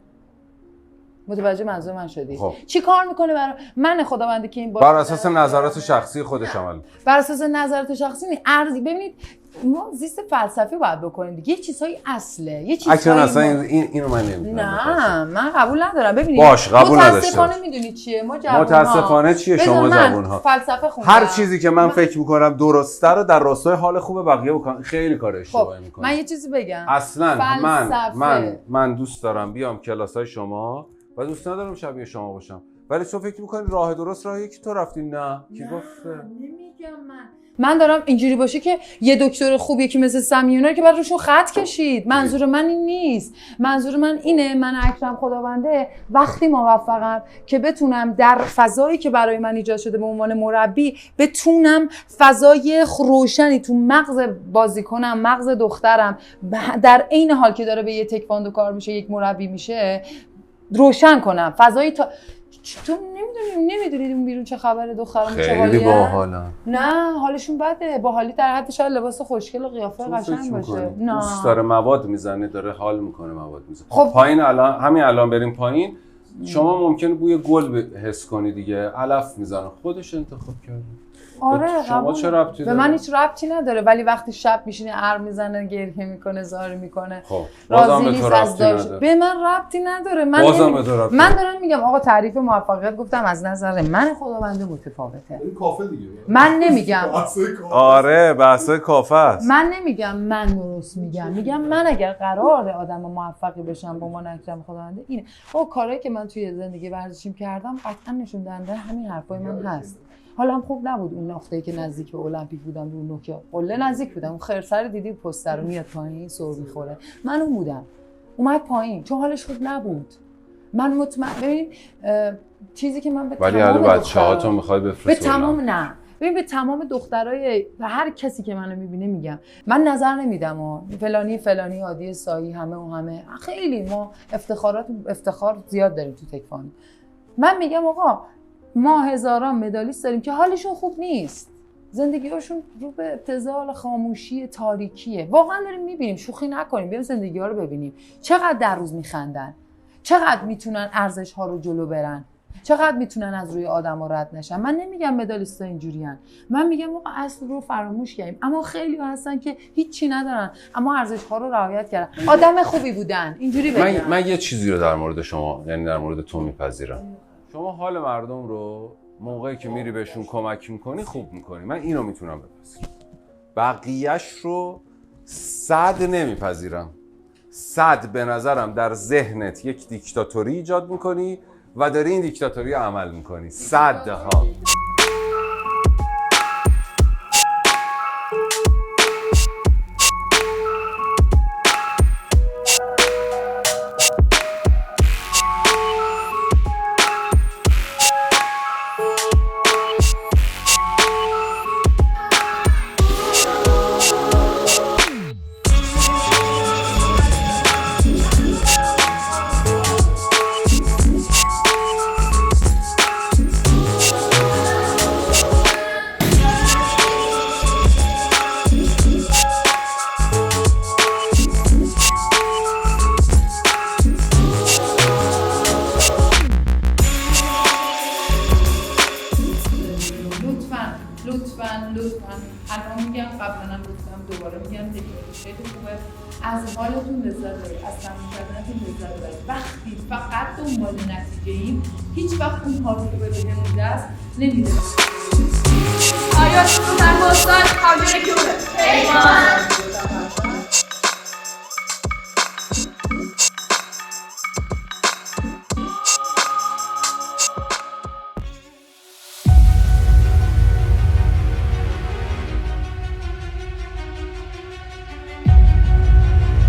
متوجه منظور من شدی؟ خب. چی کار میکنه برای من خداونده که این بر اساس نظرات شخصی خودش عمل. بر اساس نظرات شخصی ارزی. ببینید ما زیست فلسفی باید بکنیم دیگه. یه چیزهای اصله، یه چیزهایی اصلا اینو من نمیدونم. نه من قبول ندارم. ببینید قبول نداشته. متاسفانه میدونید چیه؟ ما جوان‌ها متاسفانه چیه شما جوان‌ها؟ فلسفه خوندم. هر چیزی که من فکر می‌کنم درسته رو در راستای حال خوب بقیه بکنم، خیلی کار اشتباهی می‌کنم. من یه چیزی بگم. اصلا من دوست دارم بیام کلاس‌های شما و دوست ندارم شبیه شما باشم. ولی تو فکر می‌کنی راه درست راهیه که تو رفتی؟ نه کی گفته؟ نمیگم من دارم اینجوری باشه که یه دکتر خوب یکی مثل سمیونا که بعد روشون خط کشید. منظور من این نیست. منظور من اینه من اکرم خداونده وقتی موفقم که بتونم در فضایی که برای من ایجاد شده به عنوان مربی بتونم فضای روشنی تو مغز بازیکنم، مغز دخترم، در عین حال که داره به یه تکواندو کار میشه، یک مربی میشه، روشن کنم فضایی تا تو نمیدونید اون بیرون چه خبره دخترام چه حالیه؟ خیلی باحالن. نه حالشون بده. باحالی در حد شاید لباس خوشگل و قیافه قشنگ باشه. نه دوست داره مواد میزنه، داره حال میکنه مواد میزنه. خب پایین همین الان بریم پایین، شما ممکنه بوی گل حس کنی دیگه، علف میزنه، خودش انتخاب کرده. آره شما چه ربطی به من هیچ ربطی نداره، ولی وقتی شب میشینه ار میزنه، گریه میکنه، زاری میکنه، خب راضی نیست از داشت، به من ربطی نداره. من دارم میگم آقا تعریف موفقیت گفتم از نظر من خداونده متفاوته. این کافه دیگه. من نمیگم آره بحث کافه است. من نمیگم من درست میگم من اگر قراره آدم موفقی بشم با من اکرم خداونده اینه. خب کارهایی که من توی زندگی ورزشیم کردم قطعا نشون دهنده همین حرفای من هست. حالا هم خوب نبود اون نقطه‌ای که نزدیک به المپیک بودم، رو نوک قله نزدیک بودم، اون خرسر دیدی پوستر رو میاد پایین سر میخوره، من اون بودم، اومد پایین چون حالش خوب نبود. من مطمئن ببین چیزی که من به ولی تمام بچه‌هاتون میخواد بفرسته به تمام نه ببین به تمام دخترای و هر کسی که منو میبینه میگم من نظر نمیدم و فلانی عادی سایی همه خیلی ما افتخار زیاد داریم تو تکواندو. من میگم آقا ما هزاران مدالیست داریم که حالشون خوب نیست، زندگی‌هاشون رو به ابتذال، خاموشی، تاریکیه. واقعا داریم میبینیم، شوخی نکنیم، بیایم زندگی‌ها رو ببینیم. چقدر در روز میخندن، چقدر میتونن ارزش‌ها رو جلو برن، چقدر میتونن از روی آدم‌ها رد نشن. من نمیگم مدالیست‌ها اینجوریان، من میگم آقا اصل رو فراموش کردیم. اما خیلی‌ها هستن که هیچی ندارن اما ارزش‌ها رو رعایت کردن، آدم خوبی بودن. اینجوری بگم. من یه چیزی رو در مورد شما، یعنی در مورد تو میپذیرم. شما حال مردم رو موقعی که میری بهشون کمک میکنی خوب میکنی. من اینو میتونم بپذیرم. بقیهش رو 100 نمیپذیرم. 100 به نظرم در ذهنت یک دیکتاتوری ایجاد میکنی و داری این دیکتاتوری عمل میکنی. 100 ها. لطفاً الان میگم قبلا هم گفتم دوباره میگم تکنولوژی خیلی خوبه، از حالتون لذت ببرید، از تمرین کردنتون لذت ببرید. وقتی فقط دنبال نتیجه ایم هیچ وقت اون کار رو به بهمون دست نمیده. آیا شروع تنباستان کامل کیوره؟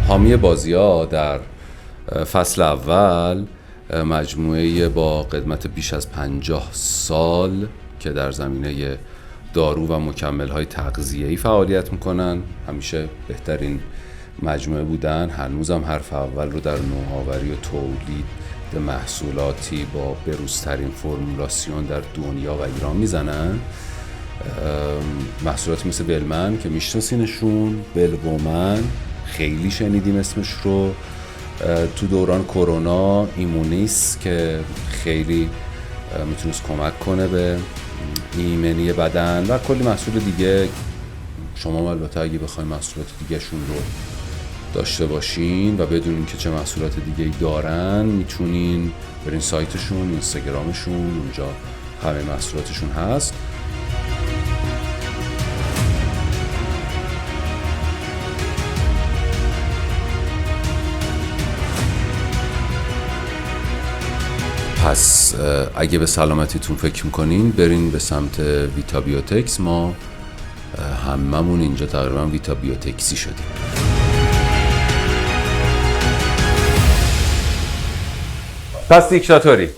حامی بازی‌ها در فصل اول مجموعه با قدمت بیش از 50 سال که در زمینه دارو و مکمل‌های تغذیه‌ای فعالیت می‌کنن. همیشه بهترین مجموعه بودن، هنوزم حرف اول رو در نوآوری و تولید محصولاتی با بروزترین فرمولاسیون در دنیا و ایران میزنن. محصولاتی مثل بلمن که میشناسینشون، بلومن خیلی شنیدیم اسمش رو، تو دوران کرونا ایمونیس که خیلی میتونست کمک کنه به ایمنی بدن و کلی محصول دیگه. شما البته اگه بخواید محصولات دیگه شون رو داشته باشین و بدونین که چه محصولات دیگه ای دارن، میتونین برین سایتشون، اینستاگرامشون، اونجا همه محصولاتشون هست. پس اگه به سلامتیتون فکر میکنین برین به سمت ویتا بیوتکس. ما هممون اینجا تقریبا ویتا بیوتکسی شدیم. پس دیکتاتوری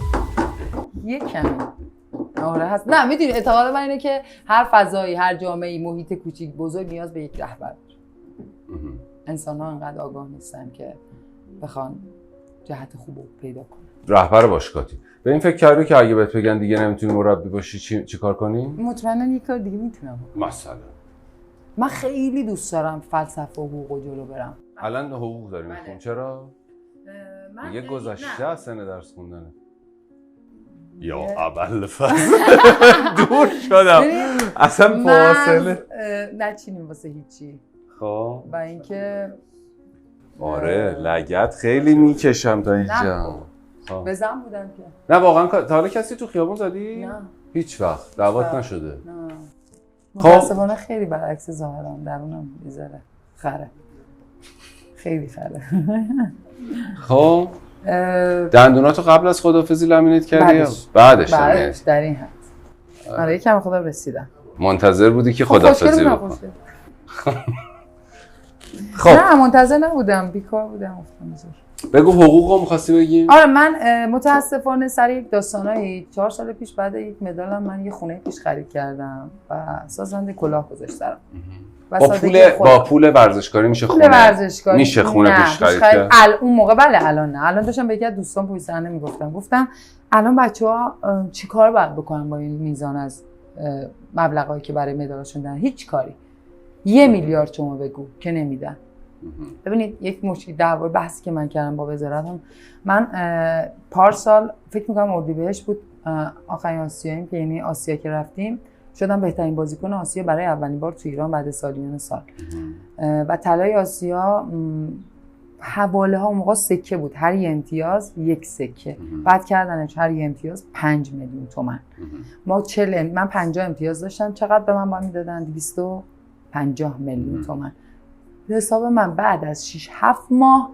یک کمی آره هست. نه میدونی اعتقاد من اینه که هر فضایی، هر جامعه‌ای، محیط کوچیک بزرگ نیاز به یک رهبر. انسان ها انقدر آگاه نیستن که بخوان جهت خوب رو پیدا کنن. رهبر باشگاهی به این فکر کردی که اگه بهت بگن دیگه نمیتونی مربی باشی چی کار کنی؟ مطمئنا یک کار دیگه میتونم. مثلا من خیلی دوست دارم فلسفه و حقوق و جلو برم. الان حقوق داری میخون. چرا؟ دیگه گذشته از سن درس خوندنه. یا اول فصل دور شدم اصلا فاصله نچینیم واسه هیچی. خب و اینکه آره لگد خیلی میکشم تا اینجا. بزن بودم که نه واقعا تا حالا کسی تو خیابون زدی؟ نه هیچ وقت دعوت نشده؟ نه متاسفانه خیلی برعکس ظاهرم، درونم میذاره خره، خیلی خره. خب دندوناتو قبل از خداحافظی لامینیت کردی؟ بعدش در این حد. آره یکم خدا رسیدم. منتظر بودی که خداحافظی بکنی؟ خب نه منتظر نبودم، بیکار بودم افتادم. بگو حقوقو می‌خواستی بگی؟ آره من متاسفانه سر یک داستانایی 4 سال پیش بعد یک مدالم من یه خونه پیش خرید کردم و سازنده کلاه گذاشت سرم. با پول ورزشکاری میشه خونه؟ ورزشکاری میشه خونه پیش خرید کرد؟ اون موقع بله، الان نه. الان داشتم به یکی از دوستان پشت صحنه گفتم الان بچه‌ها چیکار باید بکنن با این میزان از مبلغایی که برای مدالشون دادن؟ هیچ کاری. 1 میلیارد شما بگو که نمیدن. ببینید یک مشکل دعوا بحثی که من کردم با وزارت هم، من پارسال فکر می‌کنم اردیبهشت بود آخرین آسیاییم که یعنی آسیا که رفتیم شدم بهترین بازیکن آسیا برای اولین بار تو ایران بعد سالیان سال و طلای آسیا حواله ها اون موقع سکه بود، هر یه امتیاز 1 سکه. بعد کردنش هر یه امتیاز 5 میلیون تومان. ما من 50 امتیاز داشتم، چقدر به من باید میدادن؟ 250 میلیون تومان. به حساب من بعد از 6-7 ماه،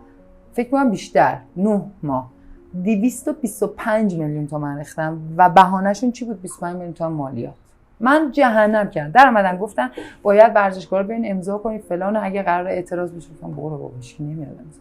فکر کنم بیشتر، 9 ماه 225 میلیون تومان ریختم و بهانه‌شون چی بود؟ 25 میلیون تومان مالیات. من جهنم کردم. در اومدن گفتن باید ورزشکارا بیاین امضا کنید فلان، اگه قرار اعتراض بشه گفتم برو بابا هیچ نمیاد امضا.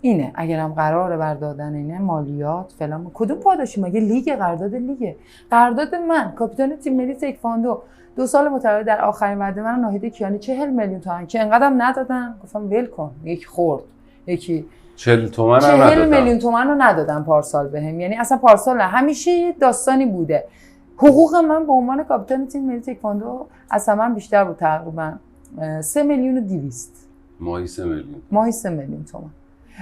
اینه اگرم قراره بردادن اینه مالیات فلان، کدوم پاداشی؟ مگه لیگ؟ قرارداد لیگه. قرارداد من کاپیتان تیم ملی تکواندو 2 سال متوالی در آخرین وعده من ناهید کیانی 40 میلیون تومان که انقدرم ندادن. گفتم ول کن، یک خورد یکی 40 تومن 40 میلیون تومان رو ندادن پارسال بهم. یعنی اصلا پارسال نه، همیشه یه داستانی بوده. حقوق من به عنوان کاپیتان تیم ملی تکواندو اصلا من بیشتر بود، تقریبا 3 میلیون و 200 ماهی 3 میلیون ماهی 3 میلیون تومان.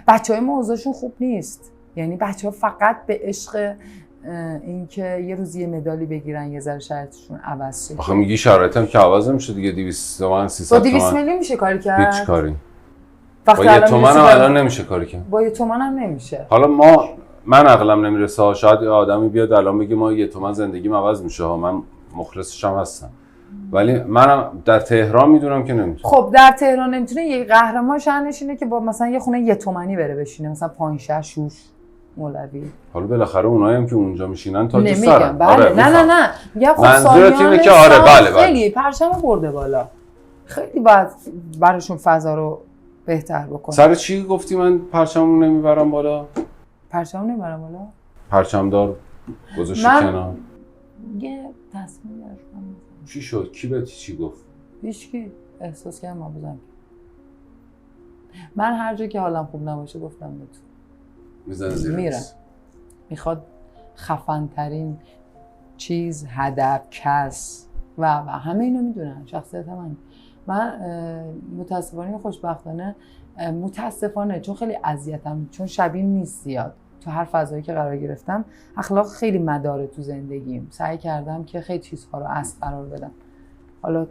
بچهای ما اوضاعشون خوب نیست، یعنی بچه‌ها فقط به عشق اینکه یه روز یه مدالی بگیرن یه ذره شرایطشون عوض شه. آخه میگی شرایطم که عوض نمیشه دیگه. 200 تومن 300 تومن با 200 میلیون میشه کاری کرد؟ هیچ کاری. با یه تومن هم الان نمیشه کاری کرد. با یه تومن هم نمیشه. حالا من عقلم نمیرسه، شاید یه آدمی بیاد الان بگه ما یه تومن زندگیم عوض میشه ها، من مخلصش هم هستم، ولی منم در تهران میدونم که نمیتونه. خب در تهران نمیتونه. یه قهرمان شأنش اینه که با مثلا یه خونه یه تومنی بره بشینه، مثلا پایینشهر، شوش، مولوی. حالا بالاخره اونایی هم که اونجا میشینن تا تو سرن. بله. آره نه میگم خب منظورت اینه که آره بله خیلی پرچم برده بالا، خیلی باید براشون فضا رو بهتر بکنه. سر چی گفتی من پرچمو نمیبرم بالا؟ پرچم نمیبرم بالا؟ پرچمدار گذاشتی کنار. یه تصمیم گرفتم. چی شد؟ کی به چی گفت؟ هیچکی. احساس کردم ما بزنم. من هر جا که حالم خوب نباشه گفتم بود میزنه زیر میرم. میخواد خفن ترین چیز، هدف، کس و همه اینو میدونن. شخصیت من متاسفانه خوشبختانه متاسفانه چون خیلی اذیتم، چون شبیه نیست زیاد تو هر فضایی که قرار گرفتم. اخلاق خیلی مداره تو زندگیم. سعی کردم که خیلی چیزها رو اصل قرار بدم. حالا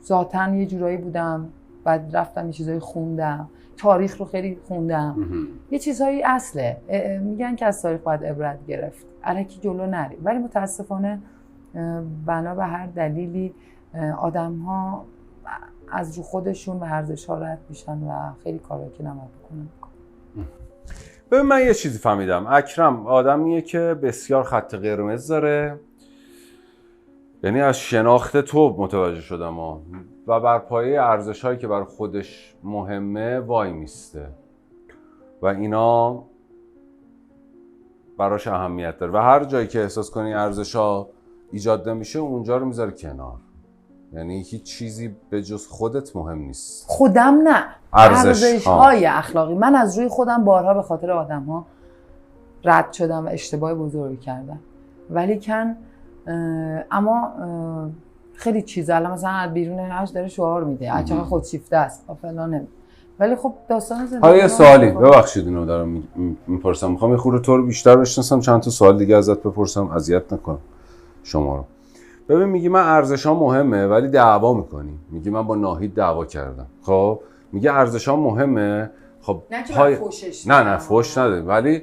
ذاتاً یه جورایی بودم، بعد رفتم یه چیزایی خوندم، تاریخ رو خیلی خوندم. یه چیزهایی اصله. میگن که از تاریخ باید عبرت گرفت، الکی جلو نری. ولی متاسفانه بنا به هر دلیلی آدم‌ها از رو خودشون و ارزش‌ها رد میشن و خیلی کارا که نباید بکنن. ببین من یه چیزی فهمیدم. اکرم آدمیه که بسیار خط قرمز داره، یعنی از شناخت تو متوجه شدم و بر پایه ارزش‌هایی که بر خودش مهمه وای میسته و اینا براش اهمیت داره و هر جایی که احساس کنی ارزش‌ها ایجاد نمیشه اونجا رو میذاره کنار. یعنی هیچ چیزی به جز خودت مهم نیست. خودم نه، ارزش‌های اخلاقی. من از روی خودم بارها به خاطر آدم‌ها رد شدم و اشتباه بزرگی کردم، ولی اما خیلی چیزا الان مثلا بیرون هاش داره شعار میده چقدر خودشیفته است فلان. ولی خب داستان زندگی. حالا یه سوالی ببخشید اینو دارم میپرسم، میخوام یه خورده تو رو بیشتر بشناسم، چند تا سوال دیگه ازت بپرسم، اذیت نکنم شما رو. ببین میگی من ارزشام مهمه ولی دعوا میکنی. میگی من با ناهید دعوا کردم. خب میگه ارزشام مهمه. خب نه فوش نده، ولی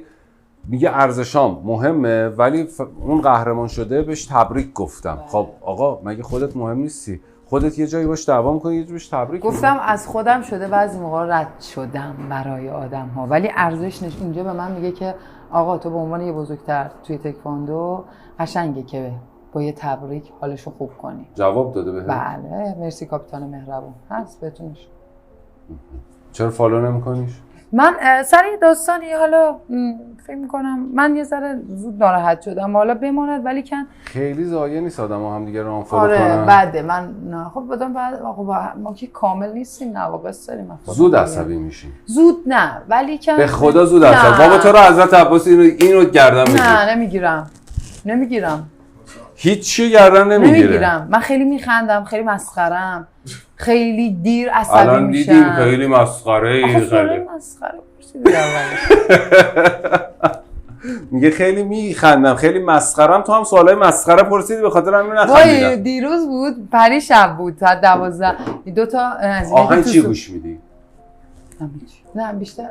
میگه ارزشام مهمه ولی اون قهرمان شده بهش تبریک گفتم. خب آقا مگه خودت مهم نیستی؟ خودت یه جایی باش دعوا می‌کنی، یه جایی باش تبریک گفتم. از خودم شده بعضی موقع رد شدم برای آدم‌ها، ولی ارزش اینجا به من میگه که آقا تو به عنوان یه بزرگتر توی تکواندو قشنگه که با یه تبریک حالشو خوب کنی. جواب داده بهت؟ بله مرسی کاپیتان مهربون هست بهتونش. چرا فالو نمی‌کنیش؟ من سر این داستانی حالا فکر میکنم من یه ذره زود ناراحت شدم، حالا بماند ولی خیلی ضایع نیست آدم‌ها هم دیگه رو آنفالو کنن. آره بعده من خب بعد ما که کامل نیستیم، نواقص داریم. زود عصبی میشی؟ زود نه، ولی به خدا زود عصبی. بابا تو رو حضرت عباس اینو گردن بگیر. نه نمیگیرم هیچ چی گردن نمیگیرم. من خیلی میخندم، خیلی مسخرم، خیلی دیر عصبی میشم. الان دیدیم خیلی مسخره خیلی مسخره میگه خیلی میخندم، خیلی مسخرم. تو هم سوالای مسخره پرسیدی به خاطر همین نخندیدم. دیروز بود، پری شب بود تا 12 دو تا از آهنگ چی گوش میدی؟ نه بیشتر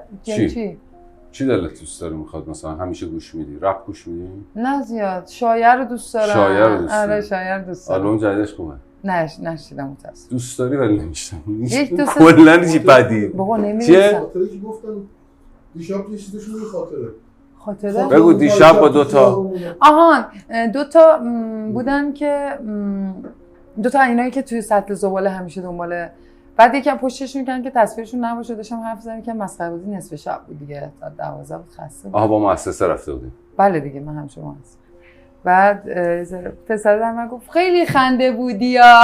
چی دلت دوست داری میخواد مثلا همیشه گوش میدی؟ رپ گوش میدی؟ نه زیاد. شاعر رو دوست دارم. شاعر رو دوست دارم. آره شاعر دوست دارم. آلبوم جدیدش خوبه؟ نشیدم متاسفم. دوست داری ولی نمیشتم. یک دوست کلا چی بدی؟ بابا نمی‌دونم. خاطره که گفتم دیشب یه چیزشون خاطره؟ بگو دیشب با دوتا آهان دوتا بودن که دوتا اینایی که توی سطل زباله همیشه دنباله بعد یکم پشتشون کردن که تصویرشون نباشه داشتم حرف زدم که مسخره بازی نصف شب بود دیگه تا 12 بود خسته بود. آها با مؤسسه رفته بودیم. بله دیگه من هم شما هستم. بعد پسر در من گفت خیلی خنده بودی یا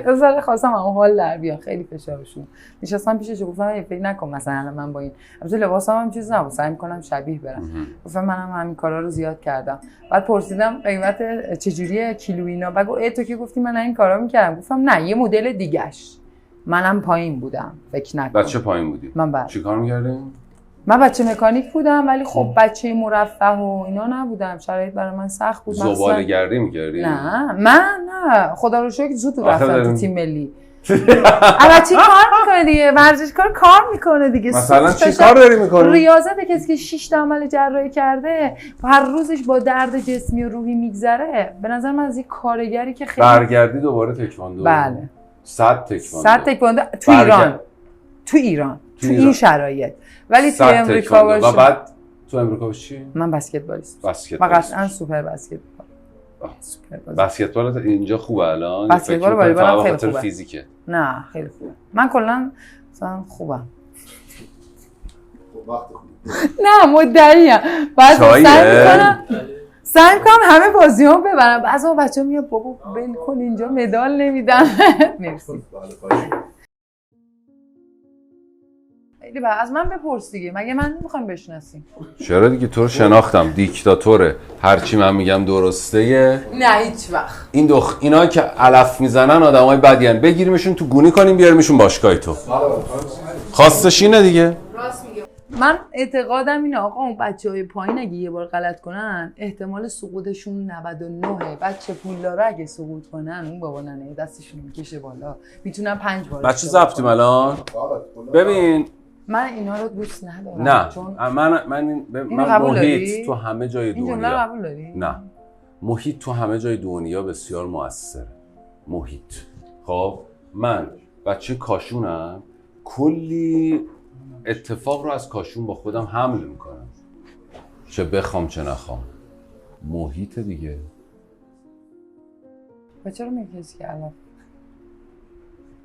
پسر خواستم هم حال در بیان خیلی فشارشون نشستم پیشش گفتم فکر نکن مثلا من با این البته لباسام هم چیز نبود سعی می‌کنم شبیه برم گفتم منم همین کارا رو زیاد کردم بعد پرسیدم قیمت چجوریه کیلو اینا بعد گفت تو که گفتی من این کارا می‌کردم گفتم نه یه مدل دیگه‌اش منم پایین بودم فکر نکن بچه پایین بودی من چیکار می‌کردین من بچه مکانیک بودم ولی خب بچه مرفه و اینا نبودم شرایط برای من سخت بود زباله گردی می‌کردی نه من نه خدا رو شکر زود رفتم تو تیم ملی البته کار میکنه دیگه ورزشکار کار میکنه دیگه مثلا چی کار داری میکنی ریاضت کسی که 6 تا عمل جراحی کرده هر روزش با درد جسمی و روحی میگذره به نظر من از یک کارگری که خیلی برگردی دوباره تکواندو بله 100 تکواندو تو ایران تو این شرایط ولی تو امریکا باشه و بعد تو امریکا چی من بسکتبالیست بسکتبال قطعا سوپر بسکتبال بسکتبال اینجا خوبه الان بسکتبال والیبال خیلی خوبه فیزیکه نه خیلی خوبه من کلا مثلا خوبم نه مدعی‌ام بعد سعی می‌کنم همه بازیام ببرم بعضی بچه‌ها میگن بابا بل کن اینجا مدال نمیدن مرسی خیلی از من بپرس دیگه مگه من نمیخوام بشناسیم چرا دیگه تو رو شناختم دیکتاتوره هرچی من میگم درسته نه هیچ وقت اینا که علف میزنن آدمای بدیان بگیریمشون تو گونی کنیم بیاریمشون باشگاه تو خواستش اینه دیگه راست میگم من اعتقادم اینه آقا اون بچهای پایین اگه یه بار غلط کنن احتمال سقوطشون 99 بچه پولدار اگه سقوط کنن اون بابا ننه دستشون میکشه بالا میتونن 5 بار بچه ضبطیم الان ببین من اینا رو دوست ندارم نه چون من محیط تو همه جای دنیا این جمله رو قبول داری؟ نه محیط تو همه جای دنیا بسیار مؤثره محیط خب من بچه کاشونم کلی اتفاق رو از کاشون با خودم حمل میکنم چه بخوام چه نخوام محیط دیگه بچه رو میگه کسی که علف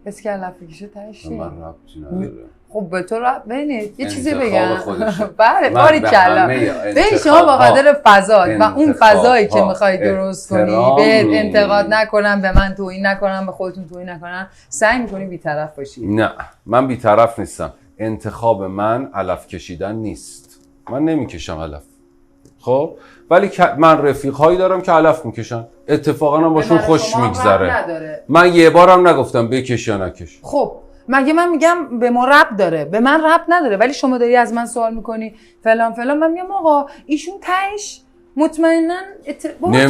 کسی که علف بکشه تهش من ربطی نداره خب به تو ببینید یه چیزی بگم بله باری باریکلا ببین شما با قدر فضا و اون فضایی که میخوای درست کنی به انتقاد نکنم به من توهین نکنم به خودتون توهین نکنم سعی میکنی بی‌طرف باشی نه من بی‌طرف نیستم انتخاب من علف کشیدن نیست من نمیکشم علف خب ولی من رفیق‌هایی دارم که علف میکشن اتفاقا هم باشون خوش میگذره من یه بارم نگفتم بکش یا نکش خب مگه من میگم به ما ربط داره به من ربط نداره ولی شما داری از من سوال میکنی فلان فلان من میگم آقا ایشون تهش مطمئنا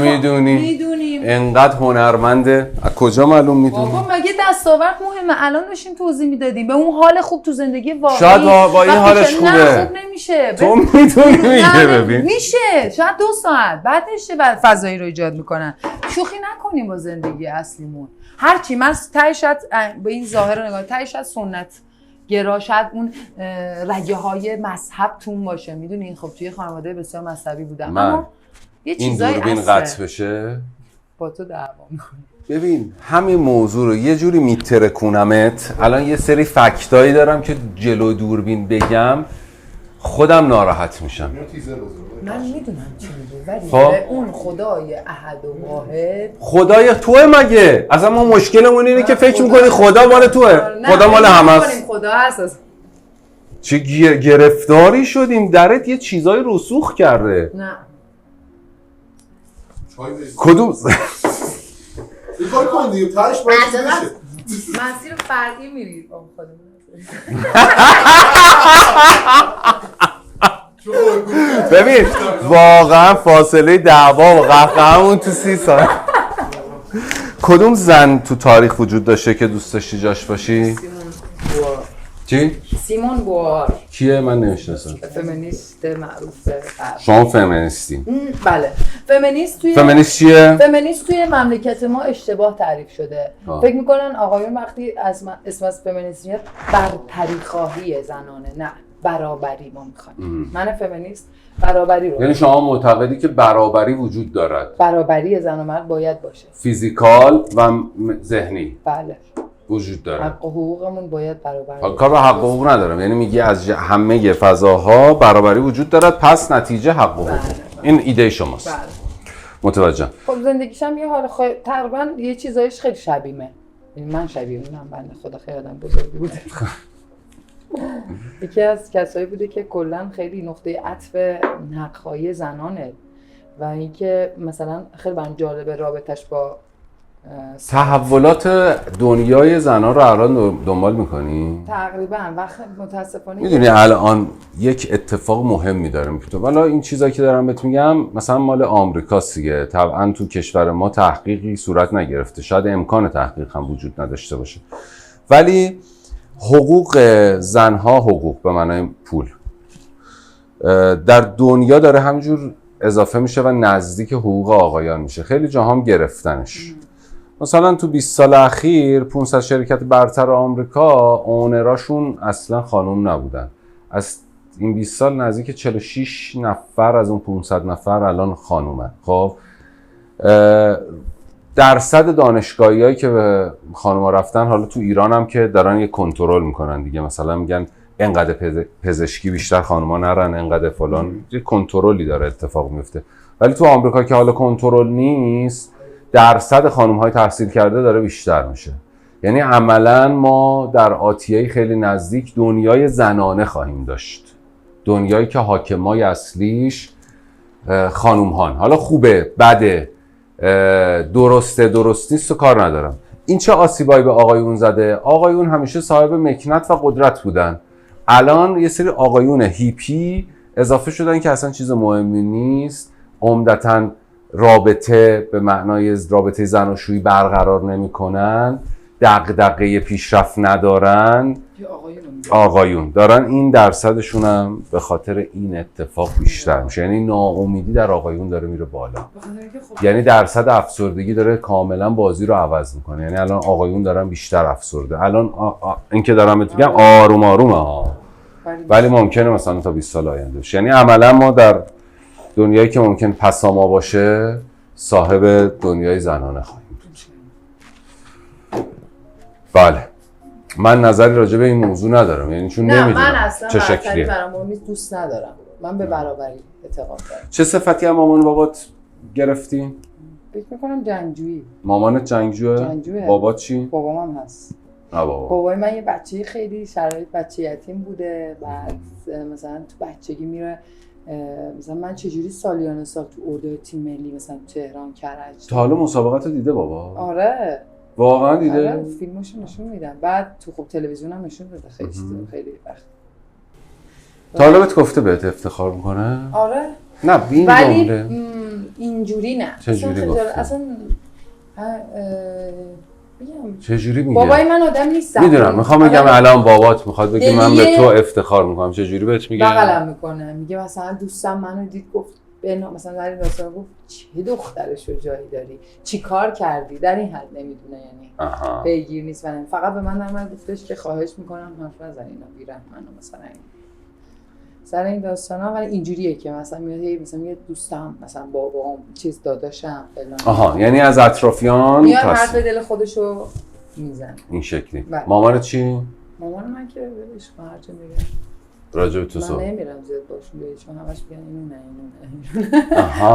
میدونیم انقدر هنرمنده از کجا معلوم میدونی بابا مگه دستاورد مهمه الان داشتیم توضیح میدادیم به اون حال خوب تو زندگی واقعی شاید با این حالش خوبه نه خوب نمیشه تو میدونی میگه ببین میشه شاید 2 ساعت بعدش فضایی رو ایجاد میکنن شوخی نکنیم با زندگی اصلیمون هرچی من تهش به این ظاهر نگاه تهش از سنت گرا شاید اون رگه های مذهب تون باشه میدونین خب توی خانواده بسیار مذهبی بودم اما یه چیزایی این دوربین قطع بشه با تو دعوا میکنه ببین همین موضوع رو یه جوری میترکونمت الان یه سری فکتایی دارم که جلو دوربین بگم خودم ناراحت میشم من میدونم چی میگی ولی اون خدای احد و واحد خدای توه مگه اصلا ما مشکلمون اینه که فکر میکنی خدا مال توه خدا مال همست خدا هست چه گرفتاری شدیم درت یه چیزای رسوخ کرده نه کدوم این کار کن دیگه تاش باید میشه مسیر فرعی میری خدا ببین واقعا فاصله دعوا و قهقه‌مون تو 30 سال کدوم زن تو تاریخ وجود داشته که دوست داشتی جاش باشی؟ کی؟ سیمون بوار کیه؟ من نمیشناسم. فمینیست معروفه. شما فمینیستی؟ بله. فمینیست چیه؟ فمینیست توی مملکت ما اشتباه تعریف شده. فکر میکنن آقایون وقتی از اسم از فمینیست میاد برتری خواهی زنانه، نه برابری ما میخوایم. من فمینیست برابری رو، یعنی شما معتقدی که برابری وجود دارد، برابری زن و مرد باید باشه، فیزیکال و ذهنی. بله وجود داره. حق و حقوقمون باید برابر باشه. کار به حق و حقوق ندارم، یعنی میگی از همه فضاها برابری وجود دارد، پس نتیجه حق و حقوق. این ایده شماست. بله. متوجهم. خب زندگیشم یه حال تقریبا یه چیزایش خیلی شبیه‌مه. یعنی من شبیه‌اونم، بنده خدا خیلی آدم بزرگی بوده. یکی از کسایی بوده که کلا خیلی نقطه عطف حق‌خواهی زنانه و اینکه مثلا خیلی برام جالبه رابطش با تحولات دنیای زنان رو الان دنبال می‌کنی؟ تقریبا وقت متاسفانه میدونی الان یک اتفاق مهمی داره میفته. والا این چیزایی که دارم بهت میگم مثلا مال آمریکاست دیگه. طبعا تو کشور ما تحقیقی صورت نگرفته، شاید امکان تحقیق هم وجود نداشته باشه، ولی حقوق زنها، حقوق به معنای پول، در دنیا داره همینجور اضافه میشه و نزدیک حقوق آقایان میشه. خیلی جاها هم گرفتنش. مثلا تو 20 سال اخیر 500 شرکت برتر آمریکا اونراشون اصلا خانوم نبودن. از این 20 سال نزدیک 46 نفر از اون 500 نفر الان خانومن. خب درصد دانشگاهیایی که به خانوما رفتن، حالا تو ایران هم که دارن یه کنترل میکنن دیگه، مثلا میگن انقدر پزشکی بیشتر خانوما نرن، انقدر فلان، یه کنترلی داره اتفاق میفته. ولی تو آمریکا که حالا کنترل نیست، درصد خانم‌های تحصیل کرده داره بیشتر میشه. یعنی عملاً ما در آتیه خیلی نزدیک دنیای زنانه خواهیم داشت، دنیایی که حاکمای اصلیش خانم‌هان. حالا خوبه، بده، درست نیست و کار ندارم. این چه آسیبایی به آقایون زده؟ آقایون همیشه صاحب مکنت و قدرت بودن. الان یه سری آقایون هیپی اضافه شدن که اصلا چیز مهمی نیست، عمدتاً رابطه به معنای رابطه زناشویی برقرار نمی‌کنن، دغدغه پیشرفت ندارن. آقایون دارن، این درصدشون هم به خاطر این اتفاق بیشتر میشه. یعنی ناامیدی در آقایون داره میره بالا، یعنی درصد افسردگی داره کاملا بازی رو عوض میکنه. یعنی الان آقایون دارن بیشتر افسرده. الان این که دارم بهت میگم آروم آرومه ها، ولی ممکنه مثلا تا 20 سال آینده بشه. یعنی عملا ما در دنیایی که ممکن پساما باشه صاحب دنیای زنانه خواهیم بود. بله، من نظری راجع به این موضوع ندارم، یعنی چون نمیدونم من اصلا چه شکلیه. برام دوست ندارم. من به برابری اعتقاد دارم. چه صفتی هم مامان و بابات گرفتی؟ فکر می‌کنم جنگجویی. مامانت جنگجوه؟ بابات چی؟ بابام هم هست. بابای من یه بچه خیلی شرایط بچه یتیم بوده. بعد مثلا تو بچگی میره، مثلا من چجوری سالیانه سال تو اردوی تیم ملی مثلا تهران، کرج. تا حالا مسابقات رو دیده بابا؟ آره واقعا دیده؟ آره، فیلماشو نشون میدن. بعد تو خب تلویزیون هم نشون داده خیلی وقت. تا حالا بهت گفته بهت افتخار میکنه؟ آره. نه بین ولی جمله اینجوری نه. چجوری گفته؟ اصلا چجوری میگه؟ بابای من آدم نیست. میدونم، میخوام بگم الان بابات میخواد بگه من به تو افتخار میکنم، چجوری بهت میگه؟ بغلم میکنه، میگه مثلا دوستم منو دید گفت مثلا در این داستان گفت چه دختر شجاعی داری، چی کار کردی، در این حد نمیدونه. یعنی پیگیر نیست. من فقط به من در گفتش که خواهش میکنم حرف نزن اینا بیرحم منو مثلا این سر این داستانا. ولی اینجوریه که مثلا میاد مثلا میگه دوستم مثلا بابام چیز داداشم فلان. یعنی از اطرافیان میاد حرف دل خودشو میزنه این شکلی. مامانت چی؟ مامان من که ولش کن، هر چه میگه راجع به تو سو. من نمیرم زیاد باشون بیای، چون همش میگن اینو نه.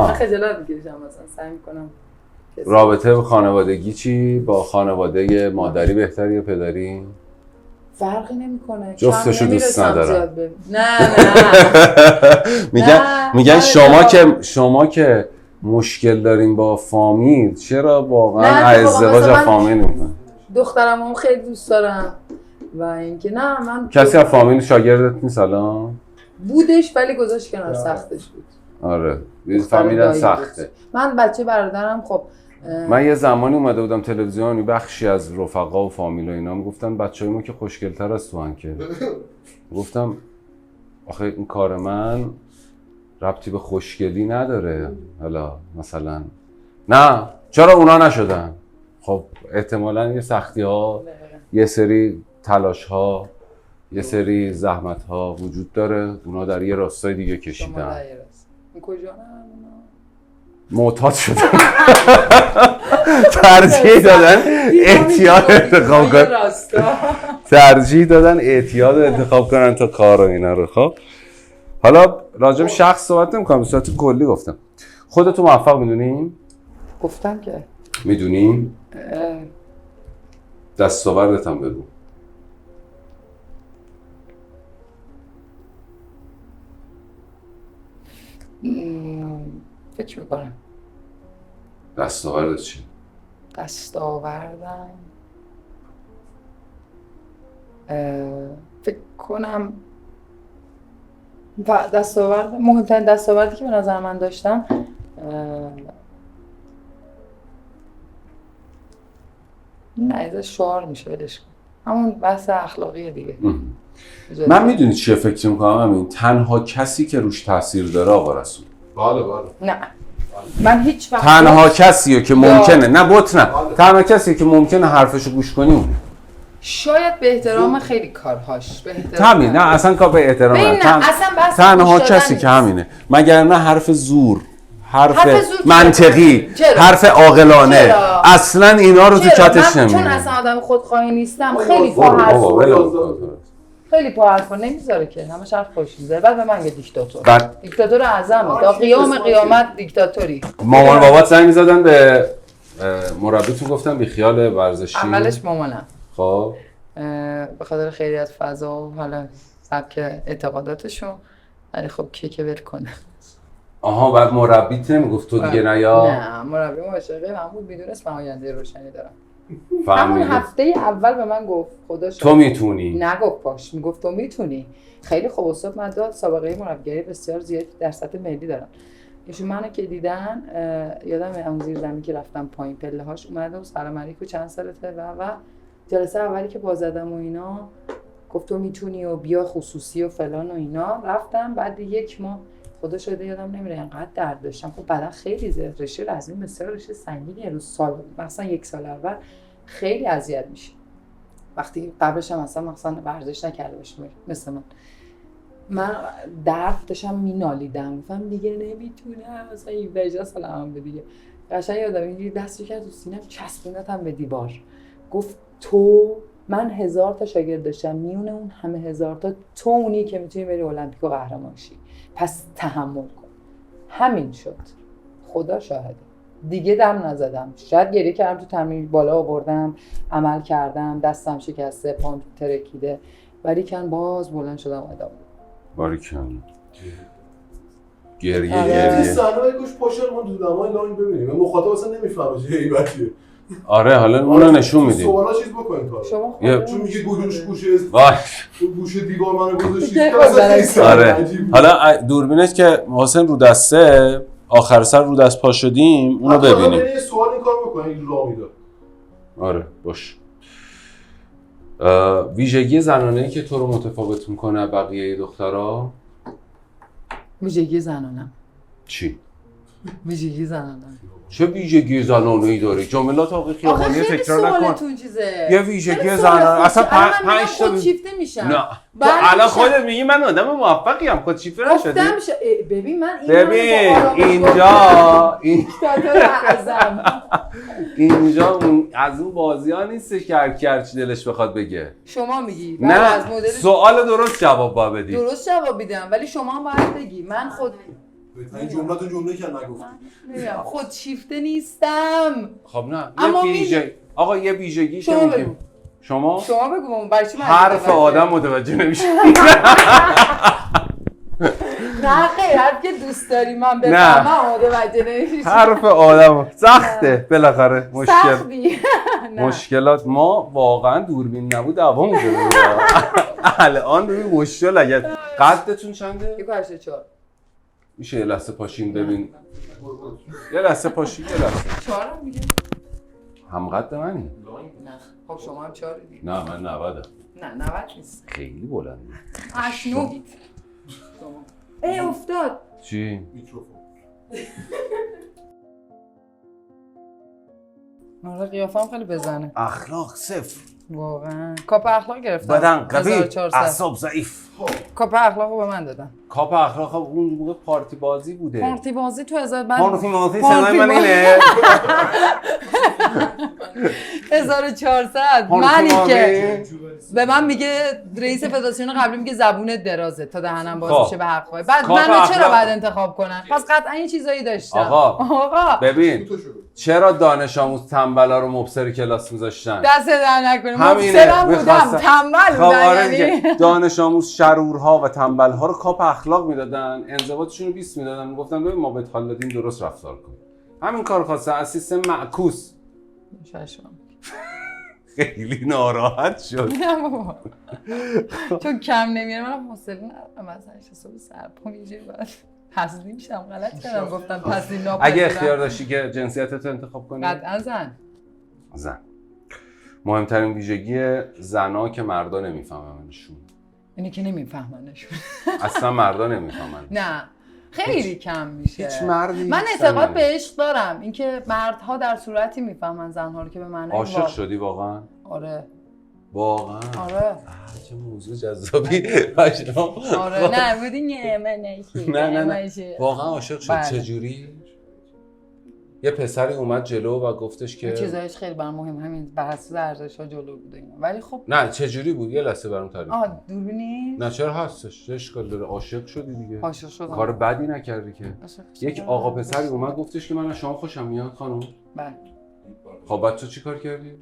من خجالت میکشم، مثلا سعی میکنم. رابطه خانوادگی چی؟ با خانواده مادری بهتری یا پدری؟ فرقی نمیکنه. جفتشو دوست ندارم. نه میگن شما که مشکل دارین با فامیل، چرا واقعا ازدواج از فامیل نمیکنن؟ دخترم هم خیلی دوست دارم و اینکه نه من کسی از فامیل شاگردت نیست الان؟ بودش ولی گذاشت کنار، سختش بود. آره فامیل سخته. من بچه برادرم خب من یه زمانی اومده بودم تلویزیون، بخشی از رفقا و فامیل و اینا میگفتن بچهای ما که خوشگل‌تر از تو هن که. گفتم آخه این کار من ربطی به خوشگلی نداره. حالا مثلا نه چرا اونا نشدن؟ خب احتمالاً یه سختی ها، یه سری تلاش ها، یه سری زحمت ها وجود داره، اونا در یه راستای دیگه کشیدن. این کجا معتاد شدن. ترجیح دادن اعتیاد انتخاب کنن. ترجیح دادن اعتیاد انتخاب کنن تا کار و اینا رو. خب حالا راجع به شخص صحبت نمی‌کنم، به صورت کلی گفتم. خودتو موفق می‌دونی؟ گفتم که می‌دونی؟ دستاوردت هم بگو. فکر میکنم دستاوردت چی؟ دستاوردم فکر کنم مهمترین دستاوردی که به نظر من داشتم نه شعار میشه ولش کن، همون بحث اخلاقیه دیگه. من میدونی چیه فکر میکنم؟ همین تنها کسی که روش تاثیر داره آقا رسول. بله. نه من هیچ وقت تنها کسیه که ممکنه نه بوت نه تنها کسیه که ممکنه حرفشو گوش کنی اونه. شاید به احترام خیلی کارهاش به احترام همین نه اصلا کار به احترام نه تنها کسی که همینه، مگر نه حرف زور، حرف منطقی، حرف عاقلانه، اصلا اینا رو تو چتش نمی‌بینی. چون اصلا آدم خودخواهی نیستم، خیلی پا حرفا نمیذاره که همش حرف خوش میذاره. بعد به من یه دیکتاتور اعظمه تا قیام قیامت دیکتاتوری. مامان بابات زنگ می‌زدن به مربیتون گفتن بی خیال ورزشی. اولش مامانم خب به خاطر خیریت فضا و حالا سبک اعتقاداتشون، ولی خب که ول کنه. آها بعد مربیت نمیگفت تو دیگه نیا؟ نه مربی عاشقه من بود، میدونست من آینده روشنی دارم. همون هفته اول به من گفت خدا شد تو میتونی. نگفت باش، میگفت تو میتونی. خیلی خوب استاد، من دو سابقه مربیگری بسیار زیادی در سطح ملی دارم. ایشون منو که دیدن یادم اون زیر زمین که رفتم پایین پله هاش اومده و سلام علیکم چند سالته و جلسه اولی که زدم و اینا گفت تو میتونی و بیا خصوصی و فلان و اینا. رفتم بعد یک ماه خدا شده یادم نمیره انقدر درد داشتم. خب بعدا خیلی رشته لازم بسیار رشته سنگینیه، رو سال مثلا یک سال اول خیلی اذیت میشه وقتی قبلش هم مثلا ورزش نکرده باشم مثل من درد داشتم مینالیدم، گفتم دیگه نمیتونم مثلا 18 سالم به دیگه. قشنگ یادم اینجوری دستش کرد تو سینه‌ام چسبوندم به دیوار، گفت تو من 1000 تا شاگرد داشتم، میونه اون همه 1000 تا تو اونی که میتونی بری المپیک و قهرمان شی، پس تحمل کن. همین شد، خدا شاهده. دیگه دم نزدم، شاید گریه کردم تو تمرین، بالا آوردم، عمل کردم، دستم شکسته، پام ترکیده، ولی کن باز بلند شدم ادامه. باریکن گریه صحنه گوش پاشل ما دودمای لانگ ببینیم مخاطب اصلا نمیفهمه چه هیبتیه. آره حالا اونو نشون میدیم. سوالا چیز بکنیم کارو. شما چون میگه گوشه گوشه دیوار منو گذاشتید. آره حالا دوربینت که حسین رو دسته آخر سر رو دست پا شدیم اونو ببینیم. یه سوال این کار بکنیم راه میداد. آره باش. ویژگی زنانه‌ای که تو رو متفاوت میکنه بقیه دخترها؟ ویژگی زنانم. چی؟ ویژگی زنانم. چه ویژگی زنانه‌ای داری؟ جملات آقای خیابانی تکرار نکن. یه ویژگی زنانه اصلا 5 تا خودشیفته میشم. نه تو الان خودت میگی من آدم موفقی ام، خودشیفته نشدی؟ ببین من اینجا اون از اون بازی‌ها نیستش که هر چی دلش بخواد بگه. شما میگی نه از سوال درست جواب باید بدی. درست جواب میدم ولی شما هم باید بگی من خود این جمله که نگفتی. خود شیفته نیستم. خب نه آقا یه ویژگی که میگیم شما بگو برای چی حرف آدم متوجه نمیشه. نه خیلی حرف که دوست داری من بفهمم متوجه نمیشه. حرف آدم سخته بالاخره مشکلات ما واقعا دوربین نبود دعوامون شده. الان ببین مشکل اگه قدتون چنده؟ 1.84 میشه یه لحظه پاشین ببین یه لحظه پاشی یه لحظه. 4 میگه. هم قد منی؟ نه. خب شما هم 4 دیگه. نه من 90م. نه 90 نیست. خیلی بلندی. 89. ای افتاد. چی؟ میکروفون. آره قیافم خیلی بزنه. اخلاق صفر. واقعا. کاپ اخلاق گرفتم. بدن قوی، 1400. اعصاب ضعیف. کاپ اخلاقو به من دادن. کاپ اخلاق اون موقع پارتی بازی بوده. پارتی بازی تو پارتی بازی صدای من اینه. 1400 منی که به من میگه رئیس فدراسیون قبلی میگه زبونت درازه تا دهنم باز میشه به حق پای. بعد منو چرا باید انتخاب کنن؟ پس قطعا یه چیزایی داشتم. آقا ببین چرا دانش آموز تنبلا رو مبصر کلاس میذاشتن؟ دست در نکنه. مبصرم بودم، تنبل بودم. یعنی دانش آموز شرورها و تنبلها رو کاپ اخلاق میدادن، انضباطشون رو 20 میدادن، میگفتن ببین ما بهت حال دادیم درست رفتار کن. همین کار خاصه از سیستم معکوس. ششم. خیلی ناراحت شد. چون کم نمیاره من حوصله ندارم مثلا حساب سرپا میشه بعد تسلیم شم. غلط کردم گفتم تسلیم ناپذیرم. اگه اختیار داشتی که جنسیتت انتخاب کنی؟ قطعا زن. مهمترین ویژگی زنا که مردا نمیفهمنشون. اینی که نمیفهمنشون. اصلا مردا نمیفهمن. نه خیلی کم میشه. هیچ مردی من اعتقاد بهش دارم اینکه مردها در صورتی میفهمن زنها رو که به معنی عاشق شدی واقعا؟ آره واقعا؟ آره. چه موضوع جذابی. آره نه بودی نه واقعا عاشق شد. چجوری؟ یه پسری اومد جلو و گفتش که چیزایش خیلی برام مهم همین بحث ارزش‌ها جلو بود اینا. ولی خب نه چجوری بود؟ یه لحظه برام تعریف کن. دوربینی؟ نه چرا هستش؟ چه اشکال داره؟ عاشق شدی دیگه. عاشق شدم. کار بدی نکردی که. یک آقا پسری اومد گفتش که من از شما خوشم میاد خانم. بله. خب بعد تو چی کار کردی؟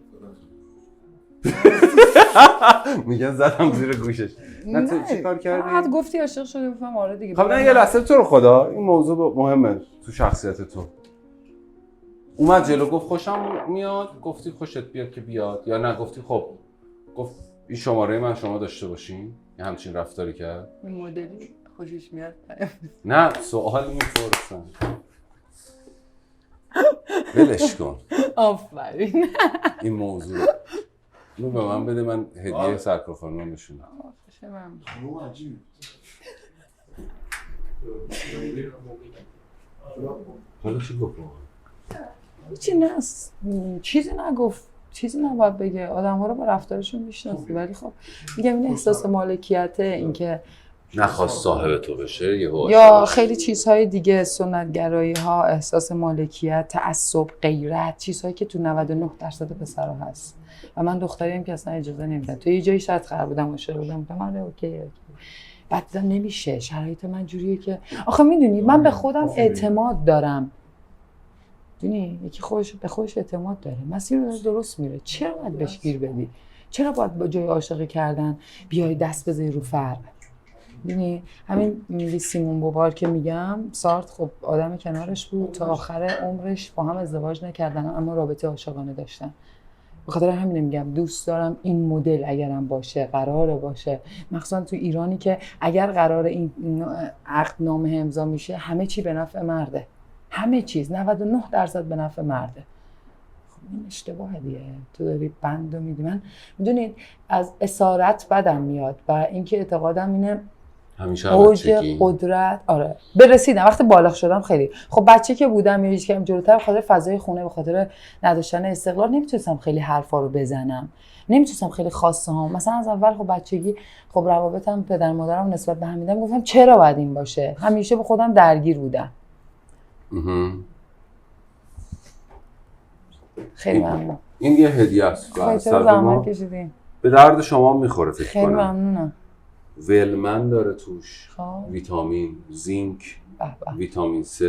میگن زدم زیر گوشش. نه تو چی کار کردی؟ بعد گفتی عاشق شدی گفتم آره دیگه. خب نه یه لحظه تو رو خدا این موضوع مهمه تو شخصیت تو. اومد جلو گفت خوشم میاد، گفتی خوشت بیاد که بیاد یا نه گفتی خب گفت این شماره من شما داشته باشین؟ یه همچین رفتاری کرد؟ این مدلی خوشش میاد. نه سوال میپرسن. ولش کن. آفرین. این موضوع اینو به من بده من هدیه سرکار خانومم بشونم. خانوم عجیب. حالا چی گفت؟ چیزی نگفت. چیزی نباید بگه. آدم‌ها رو با رفتارشون میشناسی. ولی خب میگم این احساس مالکیته، اینکه نخواست صاحب تو بشه یا خیلی چیزهای دیگه، سنت‌گرایی‌ها، احساس مالکیت، تعصب، غیرت، چیزهایی که تو 99% پسرا هست. و من دختریم که اصلا اجازه نمیدم. تو یه جایی شاید خراب بودم و شروع بودم آره اوکی. بعد نمیشه. شرایط من جوریه که آخه میدونی من به خودم اعتماد دارم. میدونی یکی به خودش اعتماد داره. مسیر درست میره. چرا باید بهش گیر بدی؟ چرا باید با جای عاشقی کردن بیای دست بزنی رو فرق؟ میدونی همین سیمون بووار که میگم سارت خب آدم کنارش بود تا آخر عمرش با هم ازدواج نکردن اما رابطه عاشقانه داشتن. به خاطر همین میگم دوست دارم این مدل اگرم باشه قراره باشه، مخصوصا تو ایرانی که اگر قراره این عقدنامه امضا میشه همه چی به نفع مرده. همه چیز 99% به نفع مرده. خب این اشتباهه دیگه. تو داری بندو میدی. من میدونید از اسارت بدم میاد و اینکه اعتقادم اینه همیشه اوج قدرت آره برسیدم وقتی بالغ شدم خیلی خب بچه که بودم یا هیچ کم جلوتر به خاطر فضای خونه به خاطر نداشتن استقلال نمیتونستم خیلی حرفا رو بزنم، نمیتونستم خیلی خواسته ها مثلا از اول خب بچگی خب روابطم پدر مادرم نسبت به هم میدم گفتم چرا باید این باشه، همیشه به خودم درگیر بودم. خیلی ممنون. این یه هدیه است. خیلی زحمت کشیدین. به درد شما میخوره فکر کنم. خیلی ممنونم. ولمن داره توش. خب. ویتامین، زینک، ویتامین C.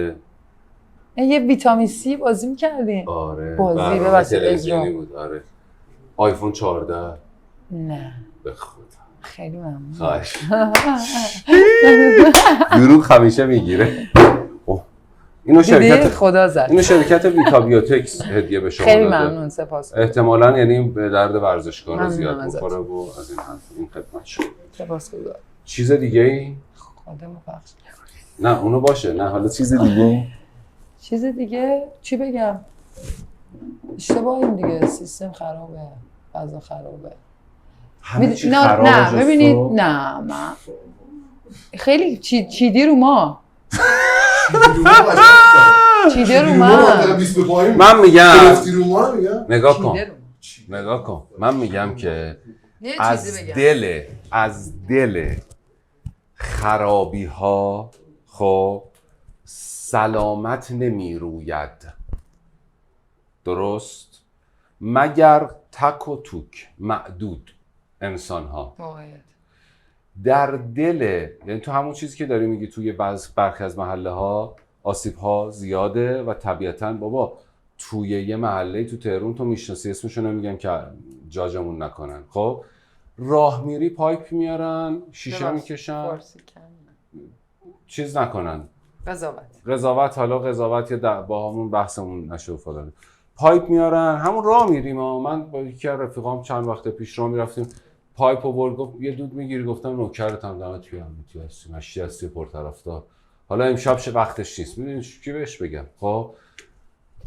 یه ویتامین C بازی می‌کردین؟ آره. بازی ببخشید اجرا بود. آره. آیفون 14. نه. به خدا. خیلی ممنون. خواهش. دروغ همیشه میگیره. اینو شرکت خدا زد. اینو شرکت ویتابیوتکس هدیه به شما خیلی داده. ممنون سپاس. احتمالاً یعنی به درد ورزشکارا زیاد می‌خوره و از این حرف این خدمت شما. سپاسگزارم. چیز دیگه ای؟ خودمو بخش. نه اونو باشه. نه حالا چیز دیگه چیز دیگه چی بگم؟ اشتباهیم دیگه، سیستم خرابه، فضا خرابه. همه چی خرابه. نه ببینید، نه من خیلی چیدی رو ما. چیده رو من میگم نگاه کن من میگم که از دل خرابی ها خب سلامت نمی روید، درست؟ مگر تک و توک معدود انسان ها در دل، یعنی تو همون چیزی که داری میگی توی برخی از محله ها آسیب ها زیاده و طبیعتاً بابا توی یه محله تو تهران تو میشناسی اسمشو نمیگم که جاجمون نکنن، خب راه میری پایپ میارن شیشه میکشن چیز نکنن قضاوت حالا قضاوت یا با همون بحثمون نشه و فلان پایپ میارن همون راه میریم من با یکی از رفیقام چند وقت پیش راه میرفتیم پایپ آورد گفت یه دود میگیری گفتم نوکرتم دمت گرم تو هستی مشتی هستی پرطرفدار حالا امشب وقتش نیست میدونی چی بهش بگم خب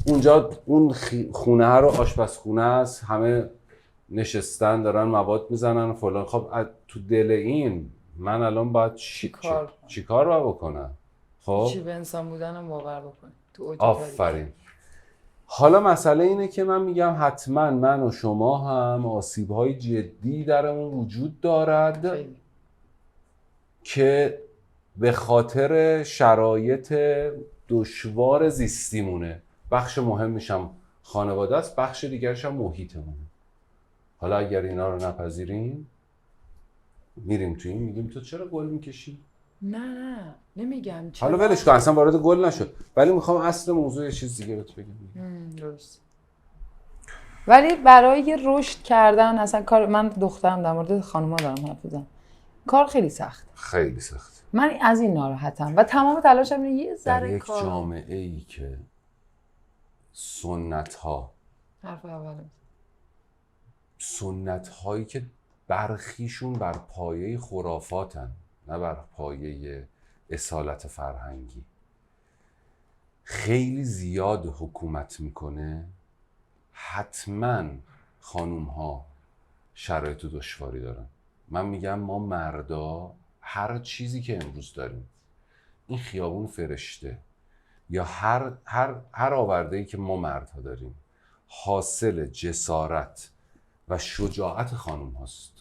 اونجا اون خونه رو آشپزخونه است همه نشستن دارن مواد میزنن فلان خب تو دل این من الان باید چی کار باید بکنم خب چی به انسان بودنم باور بکنی تو آفرین حالا مسئله اینه که من میگم حتما من و شما هم آسیب‌های جدی درمون وجود دارد که به خاطر شرایط دشوار زیستیمونه بخش مهمش هم خانواده است بخش دیگرش هم محیطمونه حالا اگر اینا رو نپذیریم میریم توی این میگیم تو چرا گل میکشی؟ نه نمیگم حالا ولش کن اصلا وارد گل نشد ولی میخوام اصل موضوع یه چیز دیگه بهت بگم درست ولی برای رشد کردن اصلا کار من دخترم در مورد خانوما دارم حرف میزنم کار خیلی سخت من از این ناراحتم و تمام تلاشم اینه یه ذره کار در یک جامعه ای که سنت هایی که برخیشون بر پایه خرافاتن نه بر پایه اصالت فرهنگی خیلی زیاد حکومت میکنه حتما خانوم ها شرایط دشواری دارن من میگم ما مردا هر چیزی که امروز داریم این خیابون فرشته یا هر آورده‌ای که ما مردها داریم حاصل جسارت و شجاعت خانوم هاست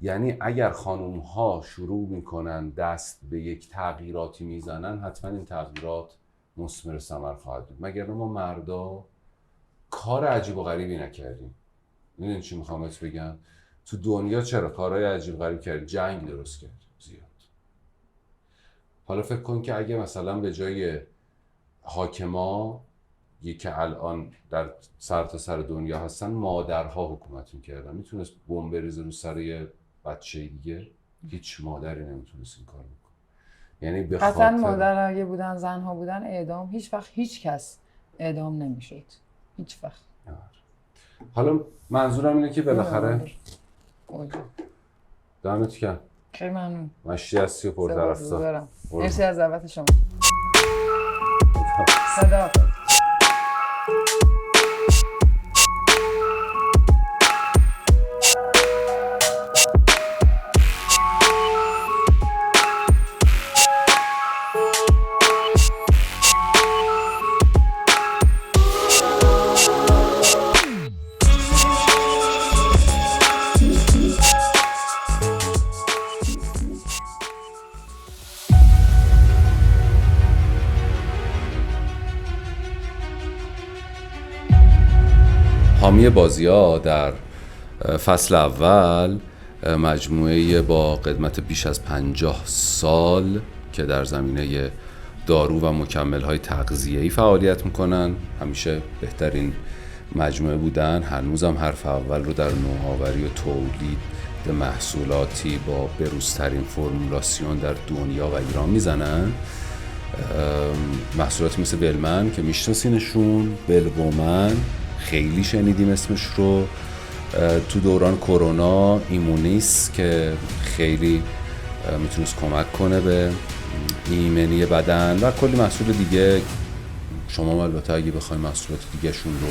یعنی اگر خانوم ها شروع میکنن دست به یک تغییراتی میزنن حتما این تغییرات مثمر ثمر خواهد بود مگر ما مردا کار عجیب و غریبی نکردیم میدونی چی میخوام بهت بگم تو دنیا چرا کارهای عجیب غریب کردیم جنگ درست کردیم زیاد حالا فکر کن که اگه مثلا به جای حاکما یکی الان در سر تا سر دنیا هستن مادرها حکومت میکردن میتونست بمب بریزه رو سر یه بچه دیگه هیچ مادری نمیتونست این کار بکنه یعنی به خاطر اصلا مادر اگه بودن زنها بودن اعدام هیچ وقت هیچ کس اعدام نمیشد هیچ وقت حالا منظورم اینه که بالاخره دمت گرم خیلی ممنون مشتی هستی و پرطرفدار مرسی از دعوت شما خداحافظ حامی بازی‌ها در فصل اول مجموعه با قدمت بیش از 50 سال که در زمینه دارو و مکمل‌های تغذیه‌ای فعالیت می‌کنن همیشه بهترین مجموعه بودن هنوزم حرف اول رو در نوآوری و تولید محصولاتی با بروزترین فرمولاسیون در دنیا و ایران میزنن محصولاتی مثل بلمن که میشناسینشون بلومن خیلی شنیدیم اسمش رو تو دوران کرونا ایمونیس که خیلی میتونست کمک کنه به ایمنی بدن و کلی محصول دیگه. شما البته اگه بخواید محصولات دیگه‌شون رو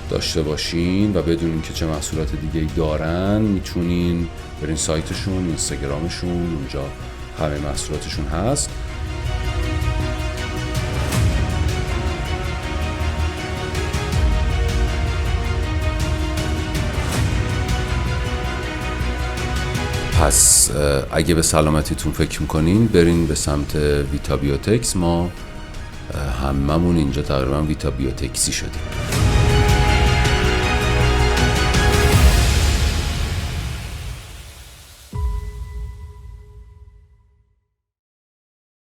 داشته باشین و بدونین که چه محصولات دیگه‌ای دارن، میتونین برین سایتشون، اینستاگرامشون، اونجا همه محصولاتشون هست. پس اگه به سلامتیتون فکر میکنین برین به سمت ویتا بیوتکس. ما هممون اینجا تقریبا ویتا بیوتکسی شدیم.